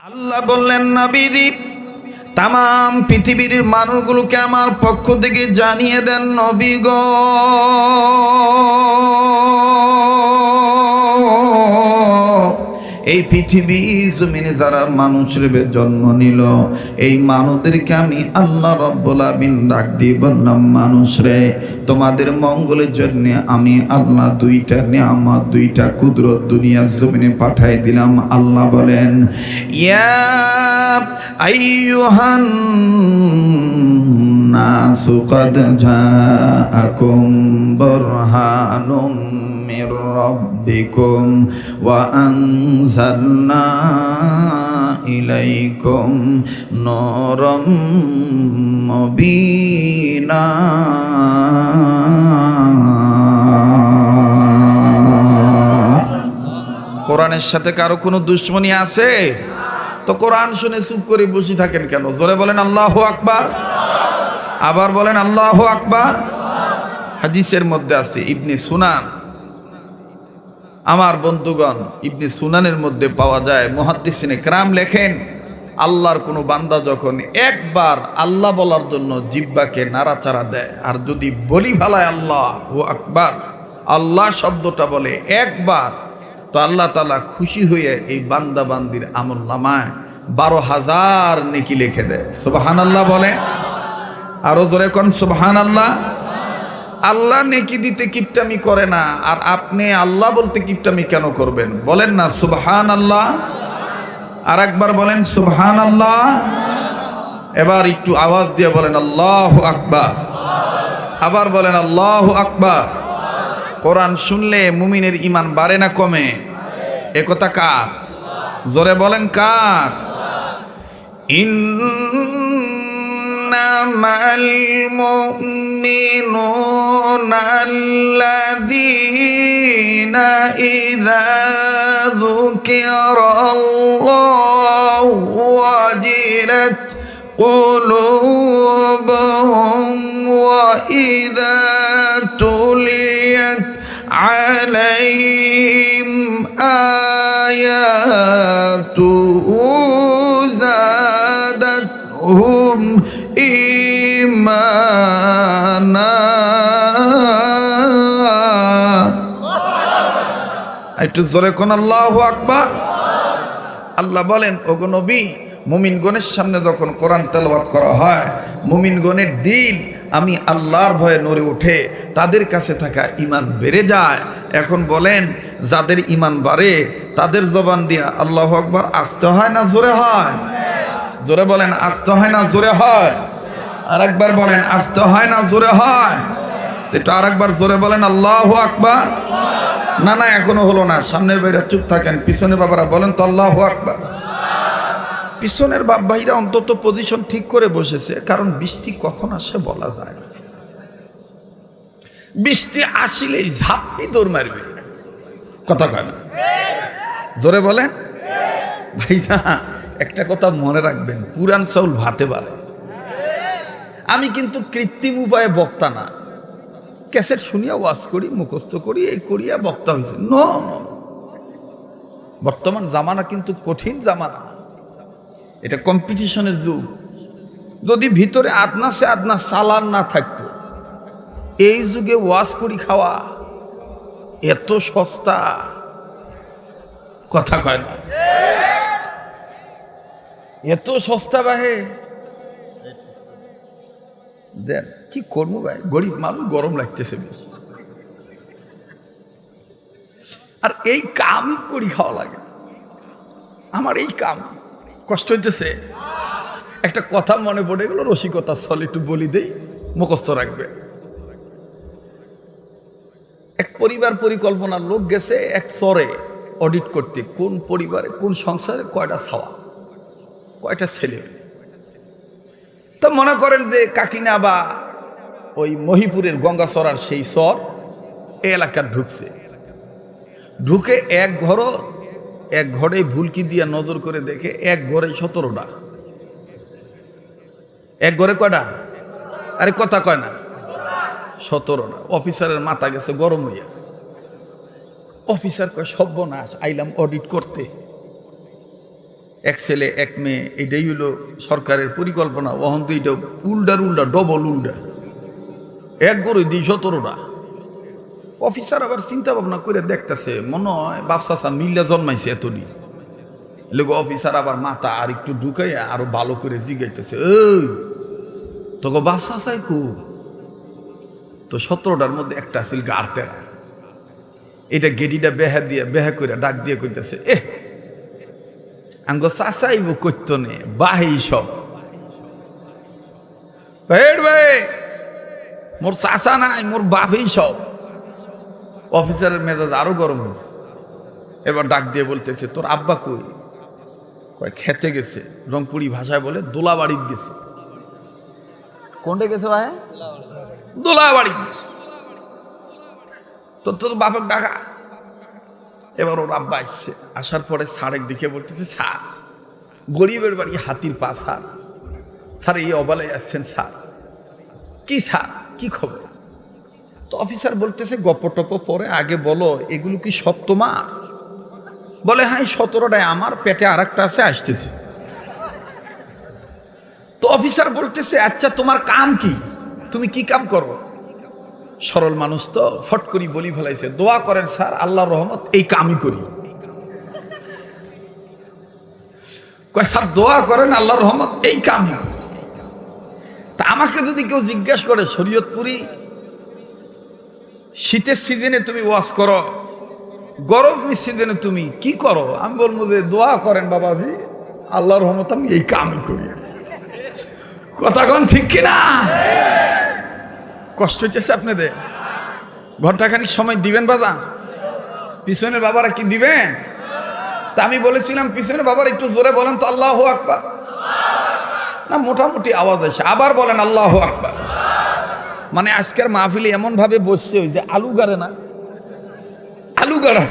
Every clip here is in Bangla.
আল্লাহ বললেন, নবীজি তাম পৃথিবীর মানুষগুলোকে আমার পক্ষ থেকে জানিয়ে দেন, নবী গো এই পৃথিবীর জমিনে যারা মানুষের জন্ম নিল, এই মানুষদেরকে আমি আল্লাহ রব্বুল আমিন ডাক দিয়ে বললাম, মানুষ রে, তোমাদের মঙ্গলের জন্য আমি আল্লাহ দুইটা নিয়ামত, দুইটা কুদরত দুনিয়ার জমিনে পাঠাই দিলাম। আল্লাহ বলেন, ইয়া আইয়ুহান নাসু ক্বাদ জাআকুম বুরহানুম মির রাব্বিকুম ওয়া আনজালনা ইলাইকুম নূরাম মুবিনা। কোরআনের সাথে কারো কোনো দুশ্মনী আছে? তো কোরআন শুনে চুপ করে বসে থাকেন কেন? জোরে বলেন আল্লাহু আকবার, আবার বলেন আল্লাহু আকবার। হাদিসের মধ্যে আছে, ইবনে সুনান, আমার বন্ধুগণ, ইবনে সুনানের মধ্যে পাওয়া যায়, মুহাদ্দিসিনে কেরাম লেখেন, আল্লাহর কোনো বান্দা যখন একবার আল্লাহ বলার জন্য জিহ্বাকে নাড়াচাড়া দেয়, আর যদি বলি ভালায় আল্লাহু আকবার, আল্লাহ শব্দটা বলে একবার, তো আল্লাহ তাআলা খুশি হয়ে এই বান্দা বান্দির আমলনামায় 12,000 নেকি লিখে দেয়। সুবহানাল্লাহ বলে, আরো জোরে কোন সুবহানাল্লাহ। আল্লাহ নেকি দিতে কিপটামি করে না, আর আপনি আল্লাহ বলতে কিপটামি কেন করবেন? বলেন না সুবহানাল্লাহ, আর একবার বলেন সুবহানাল্লাহ। এবার একটু আওয়াজ দিয়ে বলেন আল্লাহু আকবার, আবার বলেন আল্লাহু আকবার। কোরআন শুনলে মুমিনের ঈমান বাড়ে না কমে? একথা কার? জোরে বলেন কার? ইন্নামাল মুমিনুনা আল্লাযীনা ইযা যুকিরাল্লাহু ওয়াজিলাত قلوبهم وإذا تليت عليهم آياته زادتهم إيمانا। একটু জোরে কোন আল্লাহু আকবার। আল্লাহ বলেন, ওগো নবী, মুমিনগণের সামনে যখন কোরআন তেলাওয়াত করা হয়, মুমিনগণের দিল আমি আল্লাহর ভয়ে নড়ে ওঠে, তাদের কাছে থাকা ঈমান বেড়ে যায়। এখন বলেন, যাদের ঈমান বাড়ে তাদের জবান দিয়া আল্লাহু আকবার আসতে হয় না জোরে হয়? জোরে বলেন আসতে হয় না জোরে হয়? আর একবার বলেন আসতে হয় না জোরে হয়? এটা আর একবার জোরে বলেন আল্লাহু আকবার। না না, এখনো হলো না, সামনের বাইরে চুপ থাকেন, পিছনের বাবারা বলেন তো আল্লাহু আকবার। পিছনের বাপ ভাইরা অন্তত পজিশন ঠিক করে বসেছে, কারণ বৃষ্টি কখন আসে বলা যায় না। বৃষ্টি আসলেই ঝাপ্পি দৌড় মারবে, কথা কয় না? জোরে বলেন ভাইয়া। একটা কথা মনে রাখবেন, পুরান চাউল ভাতে বাড়ে। আমি কিন্তু কৃত্রিম উপায়ে বক্তা না, ক্যাসেট শুনিয়া ওয়াজ করি, মুখস্থ করি, এই করিয়া বক্তা হয়েছে। নো, বর্তমান জামানা কিন্তু কঠিন জামানা, এটা কম্পিটিশনের যুগ। যদি ভিতরে আদনা সে আদনা সালান না থাকতো, এই যুগে ওয়াজ করি খাওয়া এত সস্তা, কথা কয় না? এত সস্তা বাহে দেন, কি করবো ভাই, গরিব মানুষ, গরম লাগতেছে বেশি, আর এই কামই করি খাওয়া লাগে। আমার এই কাম কষ্ট হইতেছে। একটা কথা মনে পড়ে গেল, রসিকতা চল একটু বলি দেই, মুখস্থ রাখবে। এক পরিবার পরিকল্পনার লোক গেছে এক চরে অডিট করতে, কোন পরিবারে কোন সংসারে কয়টা ছাওয়া, কয়টা ছেলে। তা মনে করেন যে কাকিনা বা ওই মহিপুরের গঙ্গাচড়ার সেই চর এই এলাকার ঢুকছে, ঢুকে এক ঘরে ভুলকি দিয়া নজর করে দেখে এক ঘরে 17টা। এক ঘরে কয়টা? আরে কথা কয় না, 17টা। অফিসারের মাথা গেছে গরম হইয়া। অফিসার কয় সর্বনাশ, আইলাম অডিট করতে, এক ছেলে এক মেয়ে, এটাই হলো সরকারের পরিকল্পনা। ওহন তো এটা উল্ডার উল্ডা, ডবল উল্ডা, এক গরু 217টা। অফিসার আবার চিন্তা ভাবনা করে দেখতেছে, মনে হয় বাপসা মিল্লা জন্মাইছে এতদিন। লোক অফিসার আবার মাথা আর একটু ঢুকাইয়া আরো ভালো করে জিগাইতেছে, এই তোকে বাপসা চাই খুব। তো 17টার মধ্যে একটা আছিল গাড়তেরা। এটা গেডিটা বেহা করে ডাক দিয়ে কইতেছে, আঙ্গ চাচাইব করতো নে বাহি সব। ভাই মোর চাচা নাই, মোর বাপই সব। অফিসারের মেজাজ আরো গরম হয়েছে। এবার ডাক দিয়ে বলতেছে, তোর আব্বা কই? কয় খেতে গেছে। রংপুরি ভাষায় বলে দোলাবাড়িতে গেছে। কোনটা গেছে ভাই? দোলাবাড়িতে গেছে। তোর বাপের ডাকা। এবার ওর আব্বা আসছে। আসার পরে স্যারের দিকে বলতেছে, স্যার গরিবের বাড়ি হাতির পা স্যার, স্যার এই অবলায় আসছেন স্যার। কি স্যার, কি খবর? তো অফিসার বলতেছে, গপ্প টপ্প পরে আগে বলো, এগুলো কি সব তোমার? বলে, হ্যাঁ 17টায় আমার, পেটে আর একটা আছে, আসতেছে। তো অফিসার বলতেছে, আচ্ছা তোমার কাম কি, তুমি কি কাম করো? সরল মানুষ তো ফট করি বলি ফেলাইছে, দোয়া করেন স্যার, আল্লাহর রহমত এই কামই করি। কয় স্যার দোয়া করেন আল্লাহর রহমত এই কামই করি। তা আমাকে যদি কেউ জিজ্ঞাসা করে, শরীয়তপুরি শীতের সিজনে তুমি ওয়াজ করো, গরম সিজনে তুমি কি করো? আমি বলবো যে দোয়া করেন বাবাজি, আল্লাহর রহমত আমি এই কামই করি। কথা কোন ঠিক কিনা? কষ্ট হইতেছে আপনাদের? ঘন্টাখানিক সময় দিবেন বাজান? পিছনের বাবারা কি দিবেন? তা আমি বলেছিলাম পিছনের বাবারা একটু জোরে বলেন তো আল্লাহু আকবার। না মোটামুটি আওয়াজ আসে, আবার বলেন আল্লাহু আকবার। মানে আজকের মাহফিলে এমন ভাবে বসছে, ওই যে আলু গাড়ে না, আলু গাড়া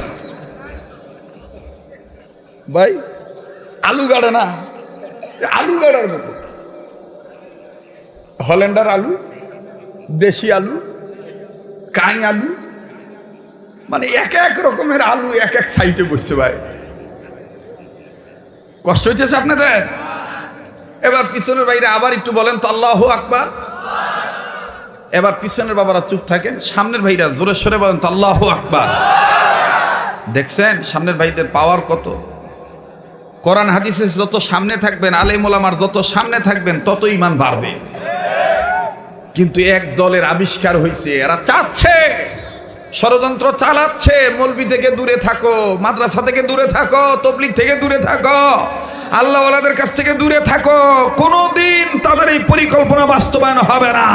ভাই, আলু গাড়ে না, আলু গাড়ার মতো। হল্যান্ডার আলু, দেশি আলু, কাই আলু, মানে এক এক রকমের আলু এক এক সাইডে বসছে ভাই। কষ্ট হইতেছে আপনাদের? এবার পিছনের বাইরে আবার একটু বলেন তো আল্লাহু আকবার। এবার পিছনের বাবারা চুপ থাকেন, সামনের ভাইরা জোরে সরে বলেন তো আল্লাহু আকবার। দেখছেন সামনের ভাইদের পাওয়ার কত? কোরআন হাদিসে যত সামনে থাকবেন, আলেম ওলামার যত সামনে থাকবেন, তত ঈমান বাড়বে। কিন্তু এক দলের আবিষ্কার হয়েছে, এরা চাচ্ছে, ষড়যন্ত্র চালাচ্ছে, মৌলবি থেকে দূরে থাকো, মাদ্রাসা থেকে দূরে থাকো, তাবলীগ থেকে দূরে থাকো, আল্লাহওয়ালাদের কাছ থেকে দূরে থাকো। কোনোদিন তাদের এই পরিকল্পনা বাস্তবায়ন হবে না।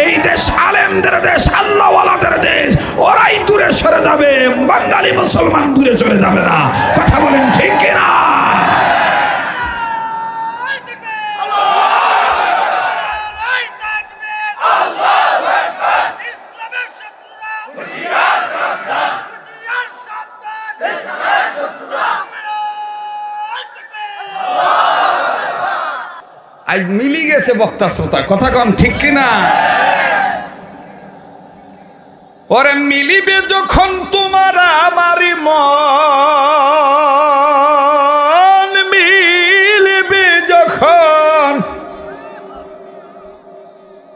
এই দেশ আলেমদের দেশ, আল্লাহওয়ালাদের দেশ, ওরাই দূরে সরে যাবে, বাঙালি মুসলমান দূরে চলে যাবে না। কথা বলেন ঠিক কিনা? আজ মিলি গেছে বক্তা শ্রোতা, কথা কন ঠিক কিনা? ওরে মিলিবে যখন তোমার আমারি মন, মিলিবে যখন।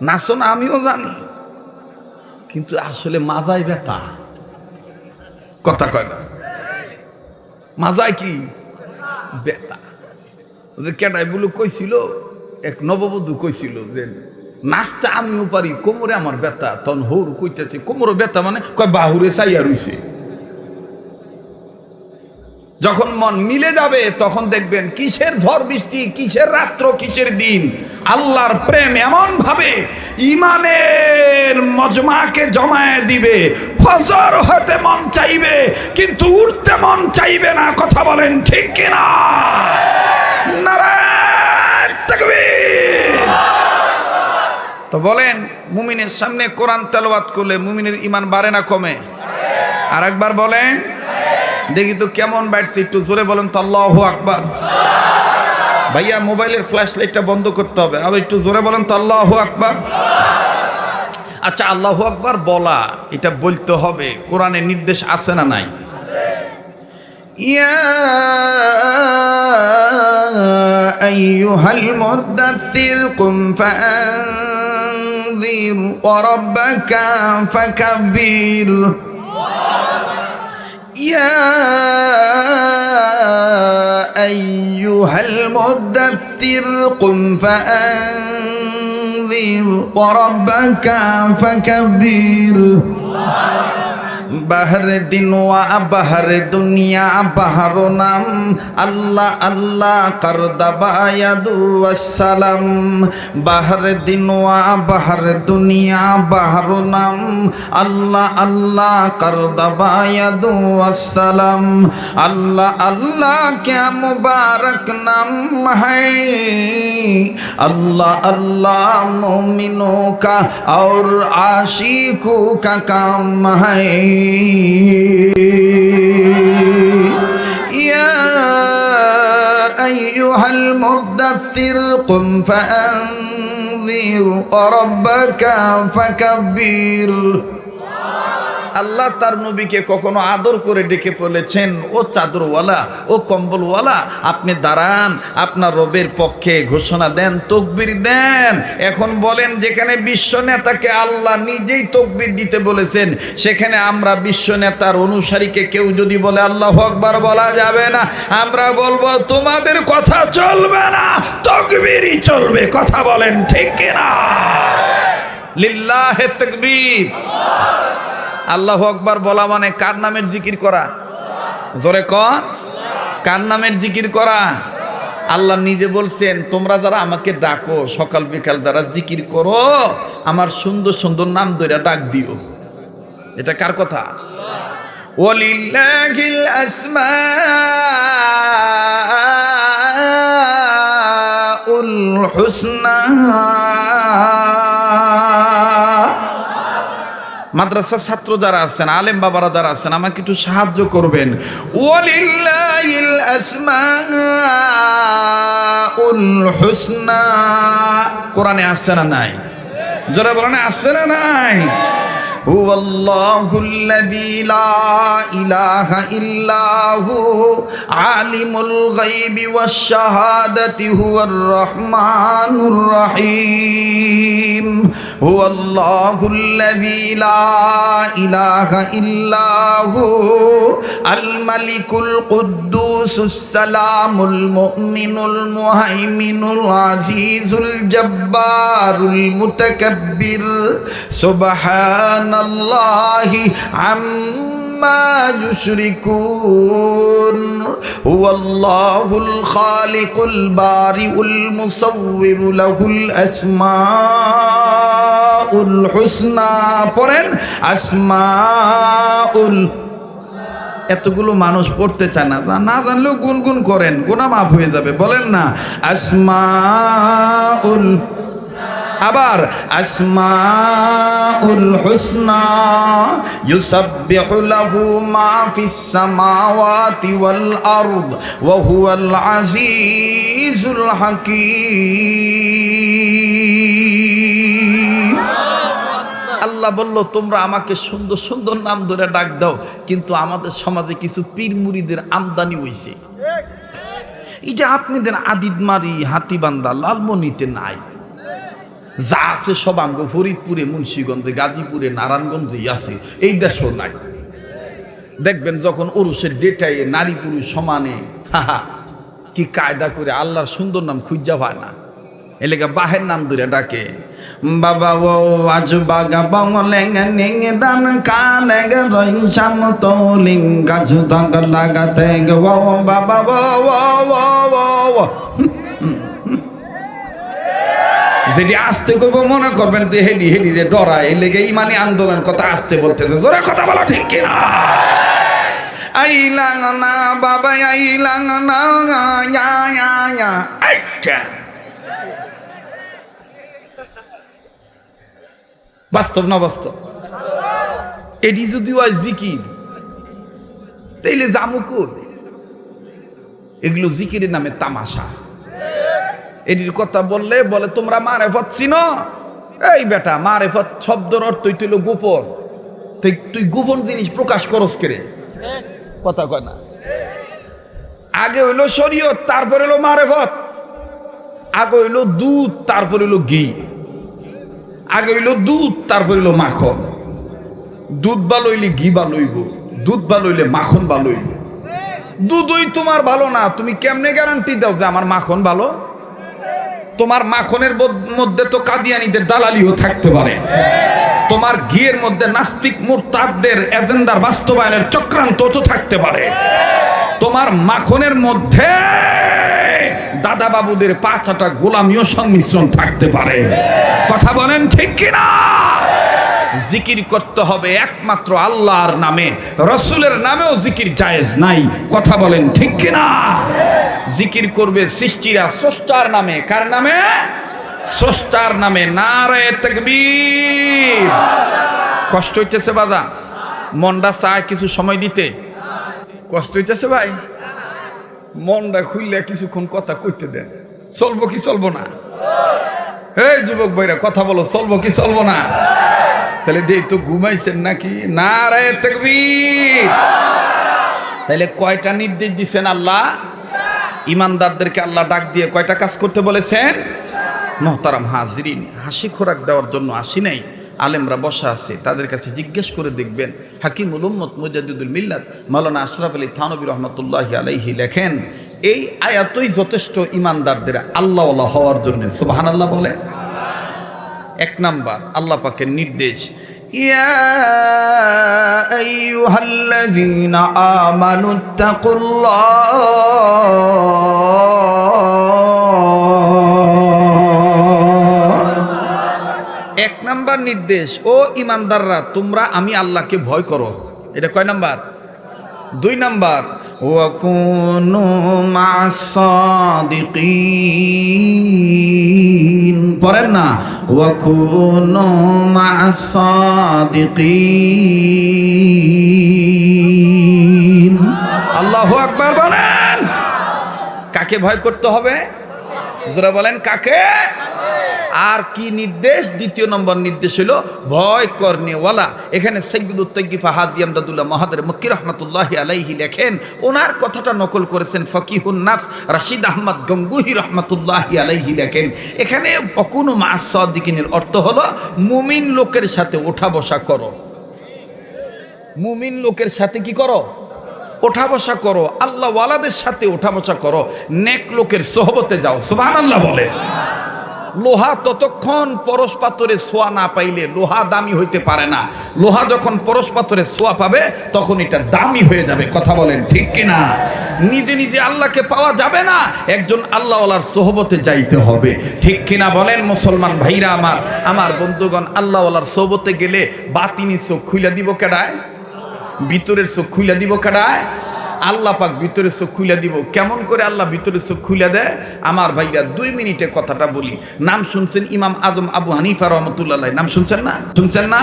নাচন আমিও জানি, কিন্তু আসলে মাজায় ব্যথা। কথা কয় না, মাজায় কি ব্যথা। কেটাই বলে কইছিল, এক নববধূ কইছিল যে নাচতে আমিও পারি, কোমরে আমার ব্যথা। তখন হৌর কইতেছে, কোমরে ব্যথা মানে? কয় বাহুরে চাইয়া রইছে। যখন মন মিলে যাবে তখন দেখবেন কিসের ঝড় বৃষ্টি, কিসের রাত্র, কিসের দিন। আল্লাহর প্রেম এমন ভাবে ইমানের মজমাকে জমায়ে দিবে, ফজর হতে মন চাইবে কিন্তু উঠতে মন চাইবে না। কথা বলেন ঠিক কিনা? নারায়ে তাকবীর। তো বলেন, মুমিনের সামনে কোরআন তেলাওয়াত করলে মুমিনের ঈমান বাড়ে না কমে? আর একবার বলেন দেখি তো কেমন বাড়ছে, একটু জোরে বলেন তো আল্লাহু আকবার। ভাইয়া মোবাইলের ফ্ল্যাশ লাইটটা বন্ধ করতে হবে, আবার একটু জোরে বলেন তো আল্লাহু আকবার। আচ্ছা, আল্লাহু আকবার বলা, এটা বলতে হবে, কোরআনে নির্দেশ আছে না নাই? ইয়া আইয়ুহাল মুদ্দাথির কুম ফাআনযির ওয়া রাব্বাকা ফাকাব্বির ইয়া আইয়ুহাল মুদ্দাথির কুম ফাআনযির ওয়া রাব্বাকা ফাকাব্বির বাহর দিন ওয়া বাহর দুনিয়া বাহর নাম আল্লাহ আল্লাহ কর দবায়াদু ওয়াসসালাম বাহর দিন ওয়া বাহর দুনিয়া বাহর নাম আল্লাহ আল্লাহ কর দবায়াদু ওয়াসসালাম আল্লাহ আল্লাহ क्या मुबारक नाम है अल्लाह अल्लाह मोमिनों का और आशिकों का काम है या अय्युहल मुद्दत्थिर कुम फअन्ज़िर रब्बका फकब्बिर আল্লাহ তার নবীকে কখনো আদর করে ডেকে বলেছেন, ও চাদরওয়ালা, ও কম্বলওয়ালা, আপনি দাঁড়ান, আপনার রবের পক্ষে ঘোষণা দেন, তাকবীর দেন। এখন বলেন, যেখানে বিশ্ব নেতাকে আল্লাহ নিজেই তাকবীর দিতে বলেছেন, সেখানে আমরা বিশ্ব নেতার অনুসারীকে কেউ যদি বলে আল্লাহু আকবার বলা যাবে না, আমরা বলবো তোমাদের কথা চলবে না, তাকবীরই চলবে। কথা বলেন ঠিক কিনা? লিল্লাহি তাকবীর। আল্লাহু আকবার বলা মানে কার নামের জিকির করা? জোরে কন, কার নামের জিকির করা? আল্লাহ নিজে বলছেন, তোমরা যারা আমাকে ডাকো, সকাল বিকাল যারা জিকির করো, আমার সুন্দর সুন্দর নাম ধরে ডাক দিও। এটা কার কথা? ওয়ালিল্লাহিল আসমাউল হুসনা। মাদ্রাসার ছাত্র যারা আছেন, আলেম বাবারা যারা আছেন, আমাকে একটু সাহায্য করবেন। ওয়ালিল্লাহিল আসমাউল হুসনা কোরআনে আছে না নাই? যারা বলেন আছে না নাই? হুয়াল্লাহুল্লাযী লা ইলাহা ইল্লাহু আলিমুল গায়বি ওয়াশ শাহাদাতি হুয়ার রহমানুর রহিম। হুয়াল্লাহুল্লাযী লা ইলাহা ইল্লাহু আল মালিকুল কুদ্দুসুস সালামুল মুমিনুল মুহাইমিনুল আজিজুল জব্বারুল মুতাকাব্বির সুবহানাল্লাহি আম্মা ইউশরিকুন। হুয়াল্লাহুল খালিকুল বারিউল মুসাউবিরু লাহুল আসমাউল হুসনা। পড়েন আসমাউল। এতগুলো মানুষ পড়তে চায় না, না জানলেও গুনগুন করেন, গুনাহ মাফ হয়ে যাবে। বলেন না আসমাউল, আবার আসমাউল হুসনা। ইউসাব্বিহু লাহু মা ফিস সামাওয়াতি ওয়াল আরদ ওয়া হুয়াল আজিজুল হাকীম। আল্লাহ বলল, তোমরা আমাকে সুন্দর সুন্দর নাম ধরে ডাক দাও, কিন্তু আমাদের সমাজে কিছু পীর মুরিদের আমদানি হইছে। এটা আপনাদের আদিদমারি, হাতিবান্ধা, লালমনিতে নাই। যা আছে সব আমগো ফরিদপুরে, মুন্সিগঞ্জে, গাজীপুরে, নারায়ণগঞ্জে আছে, এই দেশও নাই। দেখবেন যখন ওরসের ডেটায় নারী পুরুষ সমানে, কি কায়দা করে আল্লাহর সুন্দর নাম খুঁজা পায় না, এলাকা বাহের নাম ধরে ডাকে। বাবা ও আজ বাগা বংলেঙ্গ নিং দান কালেগ রইসাম তোলিঙ্গ সুতঙ্গ লাগাতে ও বাবা ও। যেটি আসতে করবো মনে করবেন যে হেডি হেডি রে ডরায়, এই লেগে ইমানি আন্দোলন কথা আসতে বলতেছে। জোরে কথা বলা ঠিক কিনা? আইলাং না বাবা আইলাং না আইটা। বাস্তব না বাস্তব? এটি যদি হয় জিকির, তাইলে জামুকুর এগুলো জিকিরের নামে তামাশা। এটির কথা বললে বলে তোমরা মারেফত চিনো? এই বেটা, মারেফত শব্দের অর্থই তুই গোপন, তুই গোপন জিনিস প্রকাশ করস করে। কথা কয় না? আগে হইল শরীয়ত, তারপর হইল মারেফত। আগে হইল দুধ, তারপর হইল ঘি। আগে হইল দুধ, তারপর হইল মাখন। দুধ ভালো হইলে ঘি ভালো হইব, দুধ ভালো হইলে মাখন ভালো হইব। দুধই তোমার ভালো না, তুমি কেমনে গ্যারান্টি দাও যে আমার মাখন ভালো? তোমার মাখনের মধ্যে তো কাদিয়ানীদের দালালিও থাকতে পারে, তোমার ঘিয়ের মধ্যে নাস্তিক মুরতাদদের এজেন্ডার বাস্তবায়নের চক্রান্ত তো থাকতে পারে, তোমার মাখনের মধ্যে দাদা বাবুদের পাঁচাটা গোলামীয় সংমিশ্রণ থাকতে পারে। কথা বলেন ঠিক কিনা? জিকির করতে হবে একমাত্র আল্লাহর নামে, রসুলের নামেও জিকির জায়েজ নাই। কথা বলেন ঠিক কিনা? জিকির করবে সৃষ্টিরা স্রষ্টার নামে। কার নামে? স্রষ্টার নামে। নারে তাকবীর। কষ্ট হইতেছে বাজা? মনটা চায় কিছু সময় দিতে? কষ্ট হইতেছে ভাই? মনটা খুললে কিছুক্ষণ কথা কইতে দেন। চলবো কি চলবো না? এই যুবক ভাইরা কথা বলো, চলবো কি চলবো না? তাহলে দেই তো ঘুমাইছেন নাকি? নারে তাকবীর। তাহলে কয়টা নির্দেশ দিচ্ছেন আল্লাহ? ইমানদারদেরকে আল্লাহ ডাক দিয়ে কয়টা কাজ করতে বলেছেন? মোহতারাম হাজিরিন, হাসি খোরাক দেওয়ার জন্য আসি নাই, আলেমরা বসা আছে, তাদের কাছে জিজ্ঞেস করে দেখবেন। হাকিমুল উম্মত মুজাদ্দিদুল মিল্লাত মাওলানা আশরাফ আলী থানভী রহমতুল্লাহি আলাইহি লেখেন, এই আয়াতই যথেষ্ট ইমানদারদের আল্লাহওয়ালা হওয়ার জন্য। সুবহানাল্লাহ বলে। এক নাম্বার আল্লাহ পাকের নির্দেশ, ইয়া আইয়ুহাল্লাযীনা আমানুত্তাকুল্লাহ। এক নাম্বার নির্দেশ, ও ইমানদাররা তোমরা আমি আল্লাহকে ভয় করো। এটা কয় নাম্বার? 2 নাম্বার, ওয়াকুনু মা'আস সাদিকিন। পড়েন না, ওয়াকুনু মা'আস সাদিকিন। আল্লাহু আকবার বলেন। কাকে ভয় করতে হবে? যারা বলেন কাকে? আর কি নির্দেশ? 2 নম্বর নির্দেশ হলো ভয় করনেওয়ালা। এখানে সাইয়্যিদুত তাইয়্যিফা হাজী আমদাদুল্লাহ মাহাদের মক্কি রহমাতুল্লাহি আলাইহি লেখেন, ওনার কথাটা নকল করেছেন ফকিহুন নাফস রাশিদ আহমদ গঙ্গুহি রহমাতুল্লাহি আলাইহি লেখেন, এখানে অকুনু মা'আস সাদিকিনের অর্থ হলো মুমিন লোকের সাথে ওঠা বসা করো। মুমিন লোকের সাথে কি করো? ওঠা বসা করো। আল্লাহ ওয়ালাদের সাথে ওঠা বসা করো, নেক লোকের সোহবতে যাও। সুবহানাল্লাহ বলে। লোহা ততক্ষণ পরশ পাথরে ছোঁয়া না পাইলে লোহা দামি হইতে পারে না। লোহা যখন পরশ পাথরে ছোঁয়া পাবে তখন এটা দামি হয়ে যাবে। কথা বলেন ঠিক কিনা? নিজে নিজে আল্লাহকে পাওয়া যাবে না, একজন আল্লাহওয়ালার সোহবতে যাইতে হবে। ঠিক কিনা বলেন মুসলমান ভাইরা আমার, আমার বন্ধুগণ, আল্লাহওয়ালার সোহবতে গেলে বাতিনি চোখ খুইলা দিব কেডায়? ভিতরের চোখ খুইলা দিব কেডায়? আল্লাহ পাক ভিতরের চোখ খুলে দিব। কেমন করে আল্লাহ ভিতরের চোখ খুলে দেয়? আমার ভাইরা 2 মিনিটে কথাটা বলি। নাম শুনছেন ইমাম আজম আবু হানিফা রহমতুল্লাহ? নাম শুনছেন না? শুনছেন না?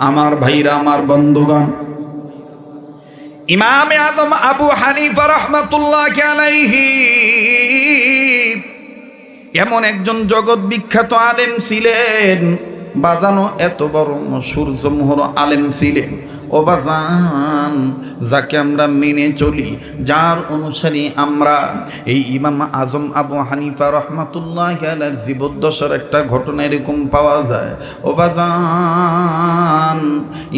আমার ভাইরা, আমার বন্ধুগণ, ইমাম আজম আবু হানিফা রহমতুল্লাহি আলাইহি এমন একজন জগৎ বিখ্যাত আলেম ছিলেন, বাজানো এত বড় মশহুর জমহুর আলেম ছিলেন। ও বাজান, যাকে আমরা মেনে চলি, যার অনুসারী আমরা, এই ইমাম আজম আবু হানিফা রহমাতুল্লাহি আলাইহির জীবদ্দশার একটা ঘটনা এরকম পাওয়া যায়। ও বাজান,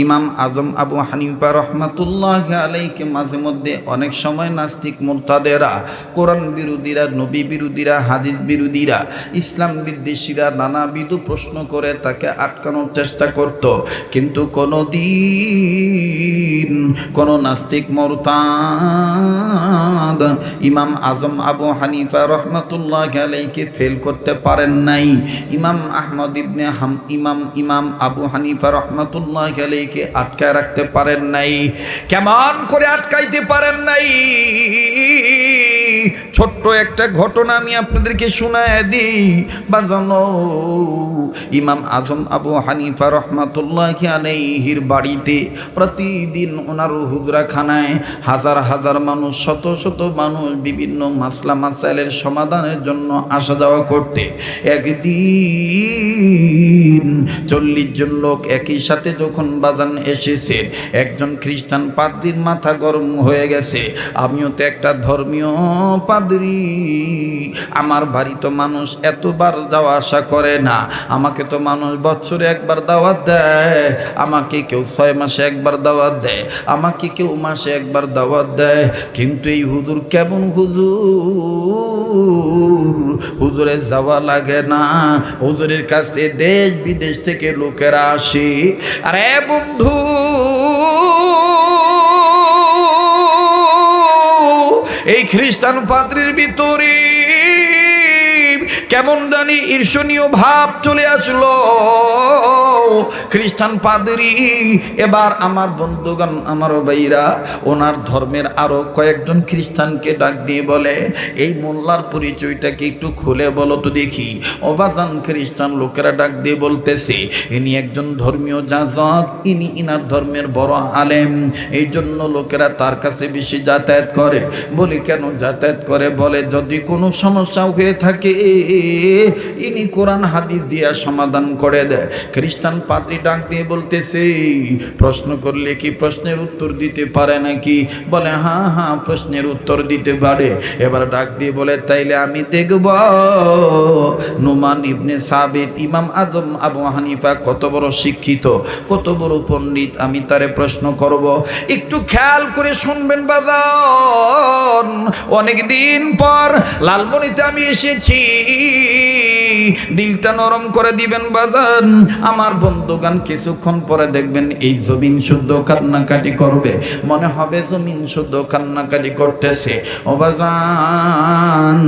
ইমাম আজম আবু হানিফা রহমাতুল্লাহি আলাইহিকে মাঝে মধ্যে অনেক সময় নাস্তিক মুরতাদেরা, কোরআন বিরোধীরা, নবী বিরোধীরা, হাদিস বিরোধীরা, ইসলাম বিদ্বেষীরা নানাবিধ প্রশ্ন করে তাকে আটকানোর চেষ্টা করত, কিন্তু কোনোদিন কোন নাস্তিক মুরতাদ ইমাম আজম আবু হানিফা রহমাতুল্লাহি আলাইহিকে ফেল করতে পারেন নাই। ইমাম আহমদ ইবনে ইমাম আবু হানিফা রহমাতুল্লাহি আলাইহিকে আটকায় রাখতে পারেন নাই। কেমন করে আটকাইতে পারেন নাই? ছোট্ট একটা ঘটনা আমি আপনাদেরকে শোনায় দিই বাজানো। ইমাম আজম আবু হানিফা রহমাতুল্লাহি আলাইহির বাড়িতে প্রতিদিন ওনার হুজরাখানায় হাজার হাজার মানুষ, শত শত মানুষ বিভিন্ন মাসলা মাসাইলের সমাধানের জন্য আসা যাওয়া করতে। একদিন 40 জন লোক একই সাথে যখন বাজান এসেছেন, একজন খ্রিস্টান পাদ্রীর মাথা গরম হয়ে গেছে। আমিও তো একটা ধর্মীয় পাদ্রী, আমার বাড়ি তো মানুষ এতবার যাওয়া আসা করে না, আমাকে তো মানুষ বছরে একবার দাওয়াত দেয়, আমাকে কেউ 6 মাসে একবার দাওয়াত দেয়, আমাকে কেউ মাসে একবার দাওয়াত দেয়, কিন্তু এই হুজুর কেমন হুজুর, হুজুরে যাওয়া লাগে না, হুজুরের কাছে দেশ বিদেশ থেকে লোকেরা আসে। আরে বন্ধু, এই খ্রিস্টান পাদ্রীর ভিতরে কেমন জানি ঈর্ষণীয় ভাব চলে আসলো। খ্রিস্টান পাদ্রী এবার আমার বন্ধুগণ, আমার ভাইরা, ওনার ধর্মের আরো কয়েকজন খ্রিস্টানকে ডাক দিয়ে বলে, এই মোল্লার পরিচয়টাকে একটু খুলে বলো তো দেখি। অবাজান খ্রিস্টান লোকেরা ডাক দিয়ে বলতেছে, ইনি একজন ধর্মীয় যাজক, ইনি ইনার ধর্মের বড় আলেম, এই জন্য লোকেরা তার কাছে বেশি যাতায়াত করে। বলি কেন যাতায়াত করে? বলে যদি কোনো সমস্যা হয়ে থাকে ইনি কোরআন হাদিস দিয়া সমাধান করে দেয়। খ্রিস্টান পাদ্রী ডাক দিয়ে বলতেছে, প্রশ্ন করলে কি প্রশ্নের উত্তর দিতে পারে নাকি? বলে হ্যাঁ হ্যাঁ, প্রশ্নের উত্তর দিতে পারে। এবার ডাক দিয়ে বলে, তাইলে আমি দেখব নুমান ইবনে সাবিত, ইমাম আজম আবু হানিফা কত বড় শিক্ষিত, কত বড় পণ্ডিত, আমি তারে প্রশ্ন করব। একটু খেয়াল করে শুনবেন বাজান, অনেক দিন পর লালমনিতে আমি এসেছি, দিলটা নরম করে দিবেন বাজান। আমার বন্ধুগান কিছুক্ষণ পরে দেখবেন এই জমিন শুদ্ধ কান্নাকাটি করবে, মনে হবে জমিন শুদ্ধ কান্নাকাটি করতেছে। ও বাজান,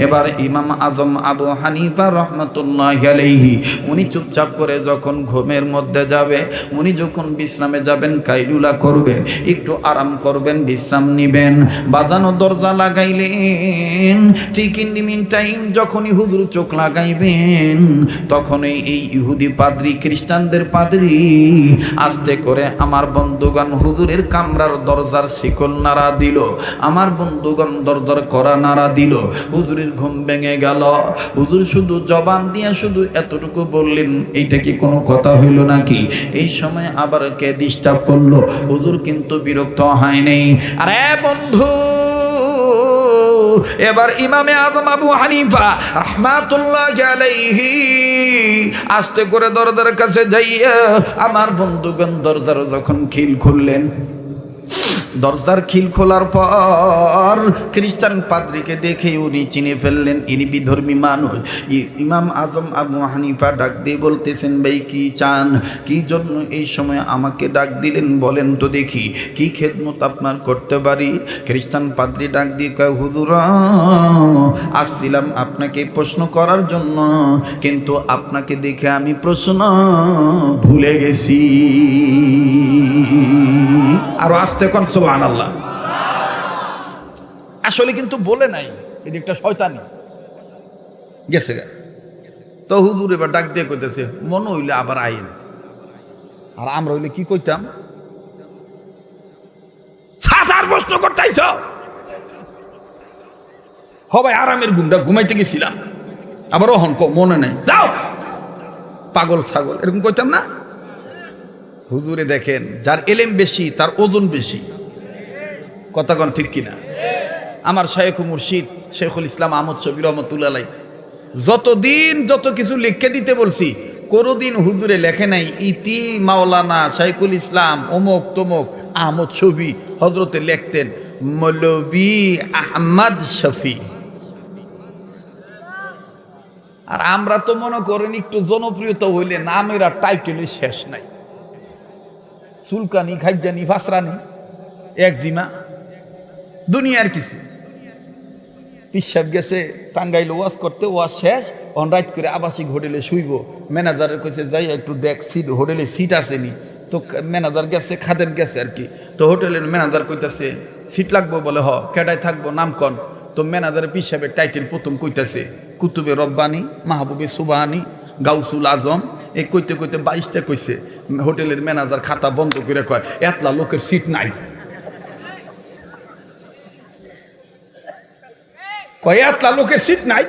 এবার ইমাম আজম আবু হানিফা রহমতুল্লাহি আলাইহি উনি চুপচাপ করে যখন ঘুমের মধ্যে যাবে, উনি যখন বিশ্রামে যাবেন, কাইলুলা করবেন, একটু আরাম করবেন, বিশ্রাম নিবেন। বাজানো দরজা লাগাইলেন, ঠিক ইন দি মিন টাইম যখনই হুজুর চোখ লাগাইবেন, তখনই এই ইহুদি পাদ্রী, খ্রিস্টানদের পাদ্রী আস্তে করে আমার বন্ধুগণ হুজুরের কামরার দরজার শিকল নাড়া দিল, আমার বন্ধুগণ দরজার করা নাড়া দিল। হুজুরের ঘুম ভেঙে গেল। হুজুর শুধু জবান দিয়ে শুধু এতটুকু বললেন, এইটা কি কোনো কথা হইল নাকি? এই সময় আবার কে ডিস্টার্ব করলো? হুজুর কিন্তু বিরক্ত হয় নাই। আরে বন্ধু, এবার ইমামে আজম আবু হানিফা রাহমাতুল্লাহি আলাইহি আস্তে করে দরজার কাছে যাইয়া আমার বন্ধুগণ দরজার যখন খিল খুললেন, দরজার খিল খোলার পর খ্রিস্টান পাদ্রীকে দেখে উনি চিনে ফেললেন, ইনি বিধর্মী মানুষ। ইমাম আজম আবু হানিফা ডাক দিয়ে বলতেছেন, ভাই কি চান, কি জন্য এই সময় আমাকে ডাক দিলেন, বলেন তো দেখি, কি খেদমত আপনার করতে পারি? খ্রিস্টান পাদ্রী ডাক দিয়ে কয়, হুজুর আসছিলাম আপনাকে প্রশ্ন করার জন্য, কিন্তু আপনাকে দেখে আমি প্রশ্ন ভুলে গেছি। আরো আস্তে কোন সুবহানাল্লাহ। আসলে কিন্তু বলে নাই, এটা একটা শয়তানি গেছে গা। তো হুজুর এবার ডাক দিয়ে কইতেছে, মনে হইলে আবার আইন। আর আমরা হইলে কি কইতাম? সাজার প্রশ্ন করতেইছ? হবে আরামের ঘুমটা ঘুমাইতে গেছিলাম, আবার ওহন মনে নাই, যাও পাগল ছাগল, এরকম কইতাম না? হুজুরে দেখেন, যার এলেম বেশি তার ওজন বেশি, কথা কোন ঠিক কিনা? আমার শাইখ মুর্শিদ শেখুল ইসলাম আহমদ শফি রহমতুল্লাহ আলাইহি যতদিন যত কিছু লিখে দিতে বলছি, কোনোদিন হুজুরে লেখে নাই ইতি মাওলানা শাইখুল ইসলাম অমুক তমুক আহমদ শফি। হজরতে লিখতেন মৌলভী আহমদ শফি। আর আমরা তো মনে করেন একটু জনপ্রিয়তা হইলে নামের আর টাইটেলের শেষ নাই। সুলকানি, খাইজানি, ফাসরানি, একজিমা, দুনিয়ার কিছু। পিসাব গেছে টাঙ্গাইল ওয়াজ করতে, ওয়াজ শেষ, অন রাইট করে আবাসিক হোটেলে শুইব। ম্যানেজারের কাছে যাই একটু দেখ সিট, হোটেলে সিট আসেনি। তো ম্যানেজার গেছে, খাদেম গেছে আর কি। তো হোটেলের ম্যানেজার কইতাছে সিট লাগবো, বলে হ, কেডায় থাকবো, নাম কন। তো ম্যানেজারের পিসাবের টাইটেল প্রথম কইতাছে কুতুবে রব্বানি, মাহবুবে সুবহানি, গাউসুল আজম, এই কইতে কইতে 22টা কইছে। হোটেলের ম্যানেজার খাতা বন্ধ করে কয় এতলা লোকের সিট নাই, কয় এতলা লোকের সিট নাই।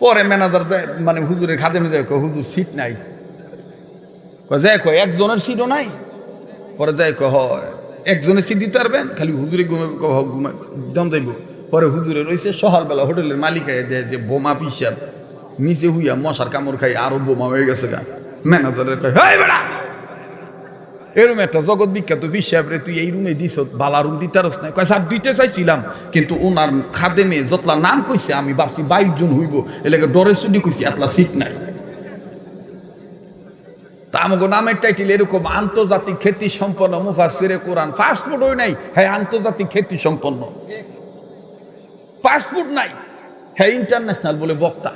পরে ম্যানেজার মানে হুজুরের খাদেমে যায়, কয় হুজুর সিট নাই। কয় যায়, কয় একজনের সিটও নাই। পরে যায়, কয় হয় একজনের সিট দিতে পারবেন, খালি হুজুরে ঘুমে দম যাইব। পরে হুজুরে রয়েছে সকালবেলা হোটেলের মালিক দেয় যে বোমা পিসার নিচে হুইয়া মশার কামড় খাই আরো বোমা হয়ে গেছে গা। ম্যানেজারের কয় হেই বেটা, এরম একটা জগৎ বিখ্যাত পিসাব রে তুই এই রুমে দিস, বালা রুম দিতে পারস না। কয় স্যার দিতে চাইছিলাম, কিন্তু ওনার খাদেমে যতলা নাম কইছে আমি ভাবছি 22 জন হইব, এলাকা ডরে চুরি কইছি এতলা সিট নাই। তা আমাকে নামের টাইটেল এরকম, আন্তর্জাতিক খ্যাতি সম্পন্ন মুফাসসিরে কোরআন। পাসপোর্টও নাই, হ্যাঁ আন্তর্জাতিক খ্যাতি সম্পন্ন। পাসপোর্ট নাই, হ্যাঁ ইন্টারন্যাশনাল বলে বক্তা।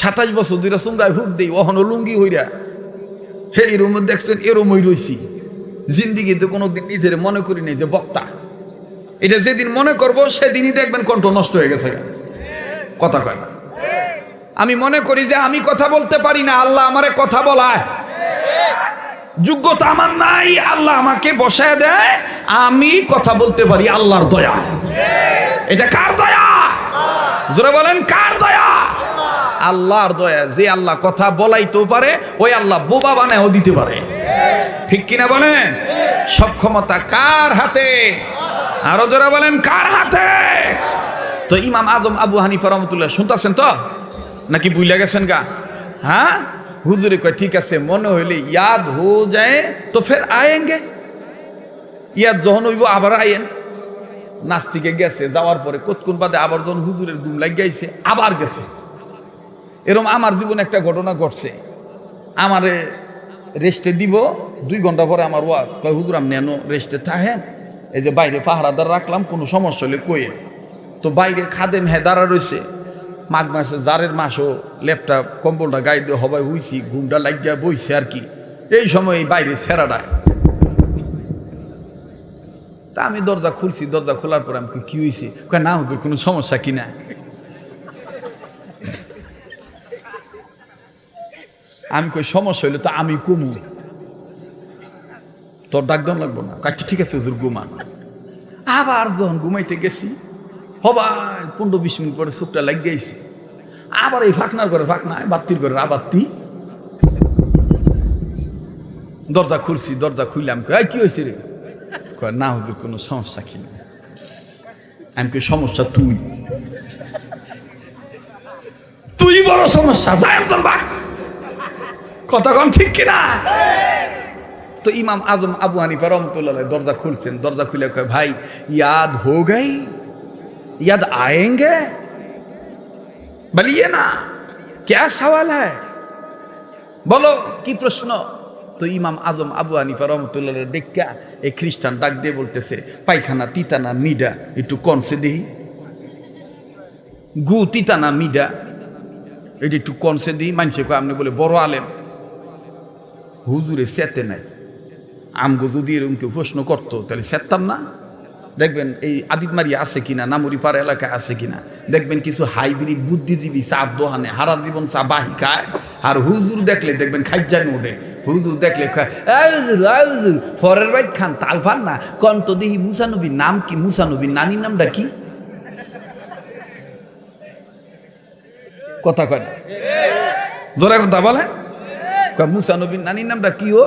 27 বছর ধরে সুঙ্গায় হুক দেই, অহনো লুঙ্গি হইরা হে এরম দেখছেন এরমই রইছি। জিন্দিগিতে কোনোদিন নিজের মনে করি নাই যে বক্তা। এটা যেদিন মনে করব সেদিনই দেখবেন কণ্ঠ নষ্ট হয়ে গেছে। কথা কয় না। আমি মনে করি যে আমি কথা বলতে পারি না, আল্লাহ আমারে কথা বলায়। যোগ্যতা আমার নাই, আল্লাহ আমাকে বসায় দেয়, আমি কথা বলতে পারি আল্লাহর দয়া। এটা কার দয়া? জোরে বলেন কার দয়া? আল্লাহর দয়া। যে আল্লাহ কথা বলাইতেও পারে, ওই আল্লাহ বোবা বানায়ও দিতে পারে। ঠিক কিনা বলেন? সব ক্ষমতা কার হাতে? আরো জোরে বলেন কার হাতে? তো ইমাম আজম আবু হানিফা রহমাতুল্লাহ শুনতেছেন তো নাকি ভুলে গেছেন গা? হ্যাঁ, হুজুরে কয় ঠিক আছে, মনে হইলে ইয়াদ হো যায় তো ফের আয়েঙ্গে। ইয়াদ যখন হইব আবার আয়েন। নাস্তিকে গেছে, যাওয়ার পরে কতক্ষণ বাদে আবার যখন হুজুরের ঘুম লাগ গাইছে আবার গেছে। এরকম আমার জীবনে একটা ঘটনা ঘটছে। আমারে রেস্টে দিব 2 ঘন্টা পরে আমার ওয়াজ। কয় হুজুর আপনি এনো রেস্টে থাকেন, এই যে বাইরে পাহারাদার রাখলাম, কোনো সমস্যা হলে কইেন। তো বাইরে খাদেম হেদারা রয়েছে। মাঘ মাসে জারের মাসও লেপটা কম্বলটা গায়ে দিয়ে হবাই হইছি, ঘুমটা লাগিয়া বইছে আর কি। এই সময় এই বাইরে ছেঁড়াডায়। তা আমি দরজা খুলছি, দরজা খোলার পরে আমি কি হয়েছে? কয় না হুজুর কোনো সমস্যা কিনা। আমি কই সমস্যা হইলে তো আমি কমু, তোর ডাকদম লাগবো না। কাছে ঠিক আছে হুজুর ঘুমান। আবার যখন ঘুমাইতে গেছি হবাই 15-20 মিনিট পরে চোখটা লাগিয়েছি। আবার এই ফাঁকনার করে ফাঁকনা, বাত্তির করে আবাত্তি। দরজা খুলছি, দরজা খুললাম। কই কি হয়েছে রে? কয় না হুজুর কোনো সমস্যা কিনা। আমি কই সমস্যা তুই, তুই বড় সমস্যা, যাই তোর বাক। কথা কন ঠিক কিনা? তো ইমাম আজম আবু হানিফা রহমতুল্লাহ দরজা খুলছেন। দরজা খুলে কয় ভাই ইয়াদ হো গই, याद आएंगे? বলিয়ে না, क्या सवाल है? বলো কি প্রশ্ন? তো ইমাম আজম আবু হানিফা রহমতুল্লাহ দেখা এই খ্রিস্টান ডাক দিয়ে বলতেছে, পায়খানা তিতানা মিডা একটু কনসে দিই। গু তিতানা মিডা এটা একটু কনসে দিই। মানুষে কয় আপনি বলে বড় আলেম, হুজুরে সেতে নাই। আমগো যদি এরকম কেউ প্রশ্ন করতো তাহলে সেতাম না। দেখবেন এই আদিতমারি আছে কিনা, নামুরিপাড়া এলাকায় আছে কিনা, দেখবেন কিছু হাইব্রিড বুদ্ধিজীবী চাপ দোহানে হারা জীবন চা বাহি খায়। আর হুজুর দেখলে দেখবেন খাইজানি ওঠে। হুজুর দেখলে হুজুর ফরের বাইট খান তাল ফান না কন্ত দিহি মুসানবীর নাম কি? মুসানবীর নানির নামটা কি? কথা কয় না, জোরে কথা বলেন। মুসানবীর নানির নামটা কি? ও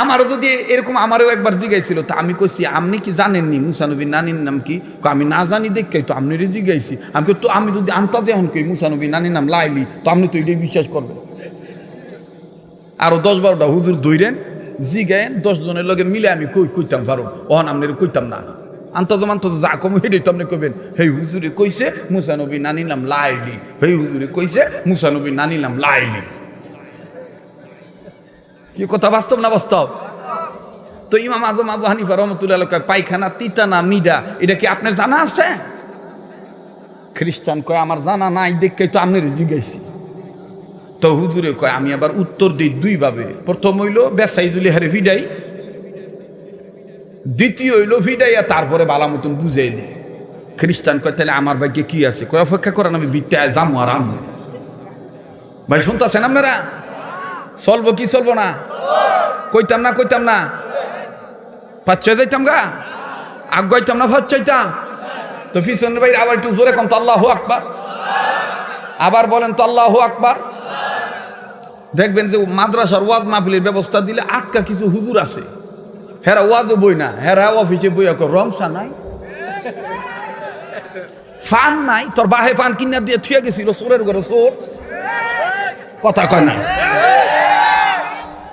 আমারও যদি এরকম আমারও একবার জিগাইছিল, তা আমি কইছি আপনি কি জানেননি মুসানবীর নানির নাম কি? আমি না জানি দেখে তো আপনি জিগাইছি। আমি তো আমি যদি আন্তাজে এখন কই মুসানবীর নানির নাম লাইলি, তো আপনি তো এটাই বিশ্বাস করবেন। আরো 10-12টা হুজুর ধইরেন জিগায়েন, 10 জনের লগে মিলে আমি কইতাম পারো, ওহন আপনার কইতাম না। আন্তাজে মান্তাজে যা কম হেঁটে তো আপনি কইবেন হেই হুজুরে কইছে মুসানবীর নানির নাম লাইলি, হেই হুজুরে কইছে মুসানবীর নানির নাম লাইলি। কি কথা বাস্তব না বাস্তব? তো ইমাম আজম আবু হানিফা রহমতুল্লাহ পায়খানা তিতানা মিডা এটা কি আপনার জানা আছে? খ্রিস্টান কয় আমার জানা নাই দেখে তো আপনার জিজ্ঞাসি। তো হুজুরে কয় আমি আবার উত্তর দিই 2 ভাবে। প্রথম হইল বেসাই জুলি হারে ভিডাই, দ্বিতীয় হইল ভিডাইয়া তারপরে বালা মতন বুঝাই দিই। খ্রিস্টান কয় তাহলে আমার ভাইকে কি আছে, কয় অপেক্ষা করেন আমি বিত্তে যামু আর আমু। ভাই শুনতেছেন আপনারা? চলবো কি চলবো না? কইতাম না পাচ্ছ যাইতাম গা, আগ গাইতাম না ভাত চাইতাম তো পিছনের ভাই আবার একটু জোরে কম তো আল্লাহু আকবার, আবার বলেন তো আল্লাহু আকবার। দেখবেন যে মাদ্রাসার ওয়াজ মাহফিলের ব্যবস্থা দিলে আটকা কিছু হুজুর আছে, হেরা ওয়াজও বই না, হেরা অফিসে বই রমসা নাই, ফান নাই, তোর বাহে ফান কিনা দিয়ে থুয়ে গেছিল চোরের ঘরে চোর, কথা কয় না।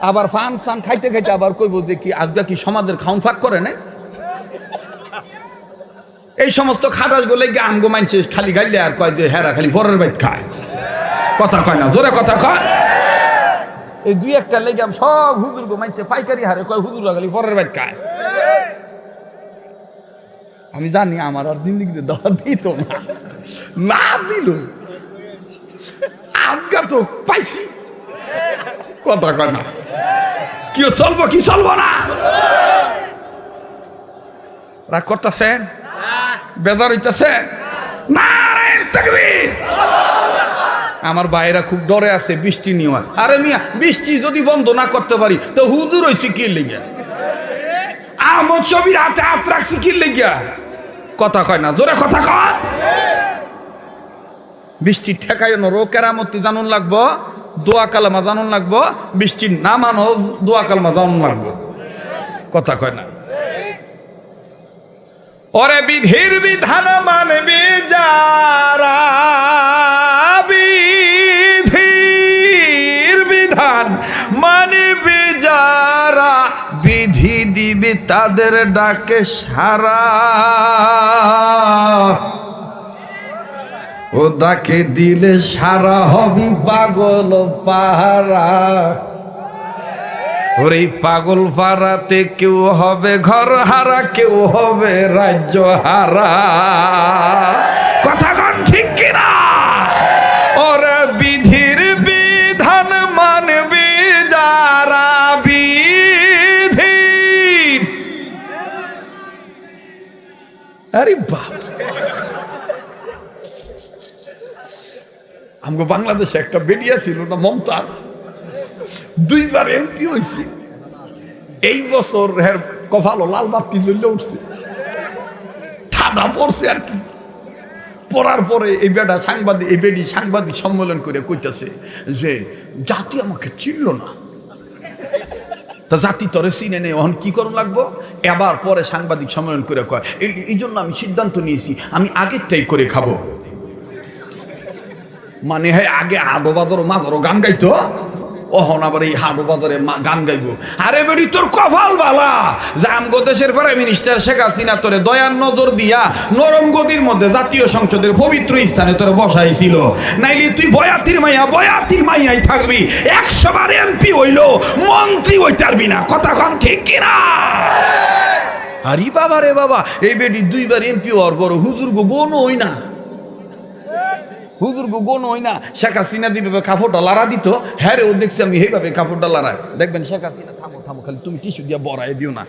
আবার ফান সান খাইতে খাইতে আবার কইব যে কি আজকে কি সমাজের খাউন ফাঁক করে না। এই সমস্ত খাটাস গুলো আমগো মানছে খালি গাইলে আর কয় যে হেরা খালি পরের বাইত খায়, কথা কয় না, জোরে কথা কয়। এই দুই একটা লেগে সব হুজুর গো মানছে পাইকারি হারে কয় হুজুর খালি পরের বাইত খায়। আমি জানি আমার আর জিন্দগিতে দেওয়া দিত না দিল, আজকে তো পাইছি, কথা কয় না। কি চলবো কি চলবো না? রাগ করতেছেন, বেজার হইতেছেন না? আমার ভাইরা খুব ডরে আছে বৃষ্টি নিয়ে। আরে মিয়া বৃষ্টি যদি বন্ধ না করতে পারি তো হুজুর হইছি কি লেগে, আহমদ ছবির হাতে হাত রাখছি কি লেগে, কথা কয় না, জোরে কথা কয়। বৃষ্টি ঠেকায় নরো কেরামতি জানুন লাগবো, দোয়া কালামা জানুন লাগবো, বৃষ্টি না মানো দোয়া কালামা জানুন লাগবো, কথা কয় না। ওরে বিধির বিধান মানবি যারা, বিধির বিধান মানবি যারা, বিধি দিবি তাদের ডাকে সারা, ও ডাকে দিলে সারা হবি পাগল পাহারা। ওরে পাগল পাড়াতে কেউ হবে ঘর হারা, কেউ হবে রাজ্য হারা, কথা কন ঠিক কিনা? ওরে বিধির বিধান মানবি যারা, বিধি। আরে বাপ, আমগো বাংলাদেশে একটা বেডিয়া ছিল না মমতাজ, দুইবার এমপি হয়েছে। এই বছর হের কপালও লাল বাতি জ্বলে উঠছে, ঠাডা পড়ছে আর কি। পড়ার পরে এই বেটা সাংবাদিক, এই বেডি সাংবাদিক সম্মেলন করে কইতেছে যে জাতি আমাকে চিনল না, তা জাতি তরে চিনে নেই, এখন কি করুন লাগবো। এবার পরে সাংবাদিক সম্মেলন করে কয় এই জন্য আমি সিদ্ধান্ত নিয়েছি আমি আগেরটাই করে খাবো। মানে হ্যাঁ আগে আডো বাজারও মাজারও গান গাইতো, ওহন আবার এই হাডো বাজারে গান গাইবো। আরে বেরি তোর কপাল বালা যে আমগো দেশের প্রাইম মিনিস্টার শেখ হাসিনা তোরে দয়ার নজর দিয়া নরম গদির মধ্যে জাতীয় সংসদের পবিত্র স্থানে তোরে বসাইছিল, নাইলে তুই বয়াতির মাইয়াই থাকবি, 100 বার এমপি হইলো মন্ত্রী হইতে পারবি না, কথা কম ঠিক কিনা? আরে বাবা রে বাবা, এই বেটি 2 বার এমপি হওয়ার পর হুজুর গো গোনো হই না, হুজুর গো গোন হই না। শেখ হাসিনা যেভাবে কাপড়টা লাড়া দিত, হ্যাঁ রে ও দেখছি আমি এইভাবে কাপড়টা লাড়াই। দেখবেন শেখ হাসিনা থামো খালি তুমি টিস্যু দিয়ে বড়াই দিও না।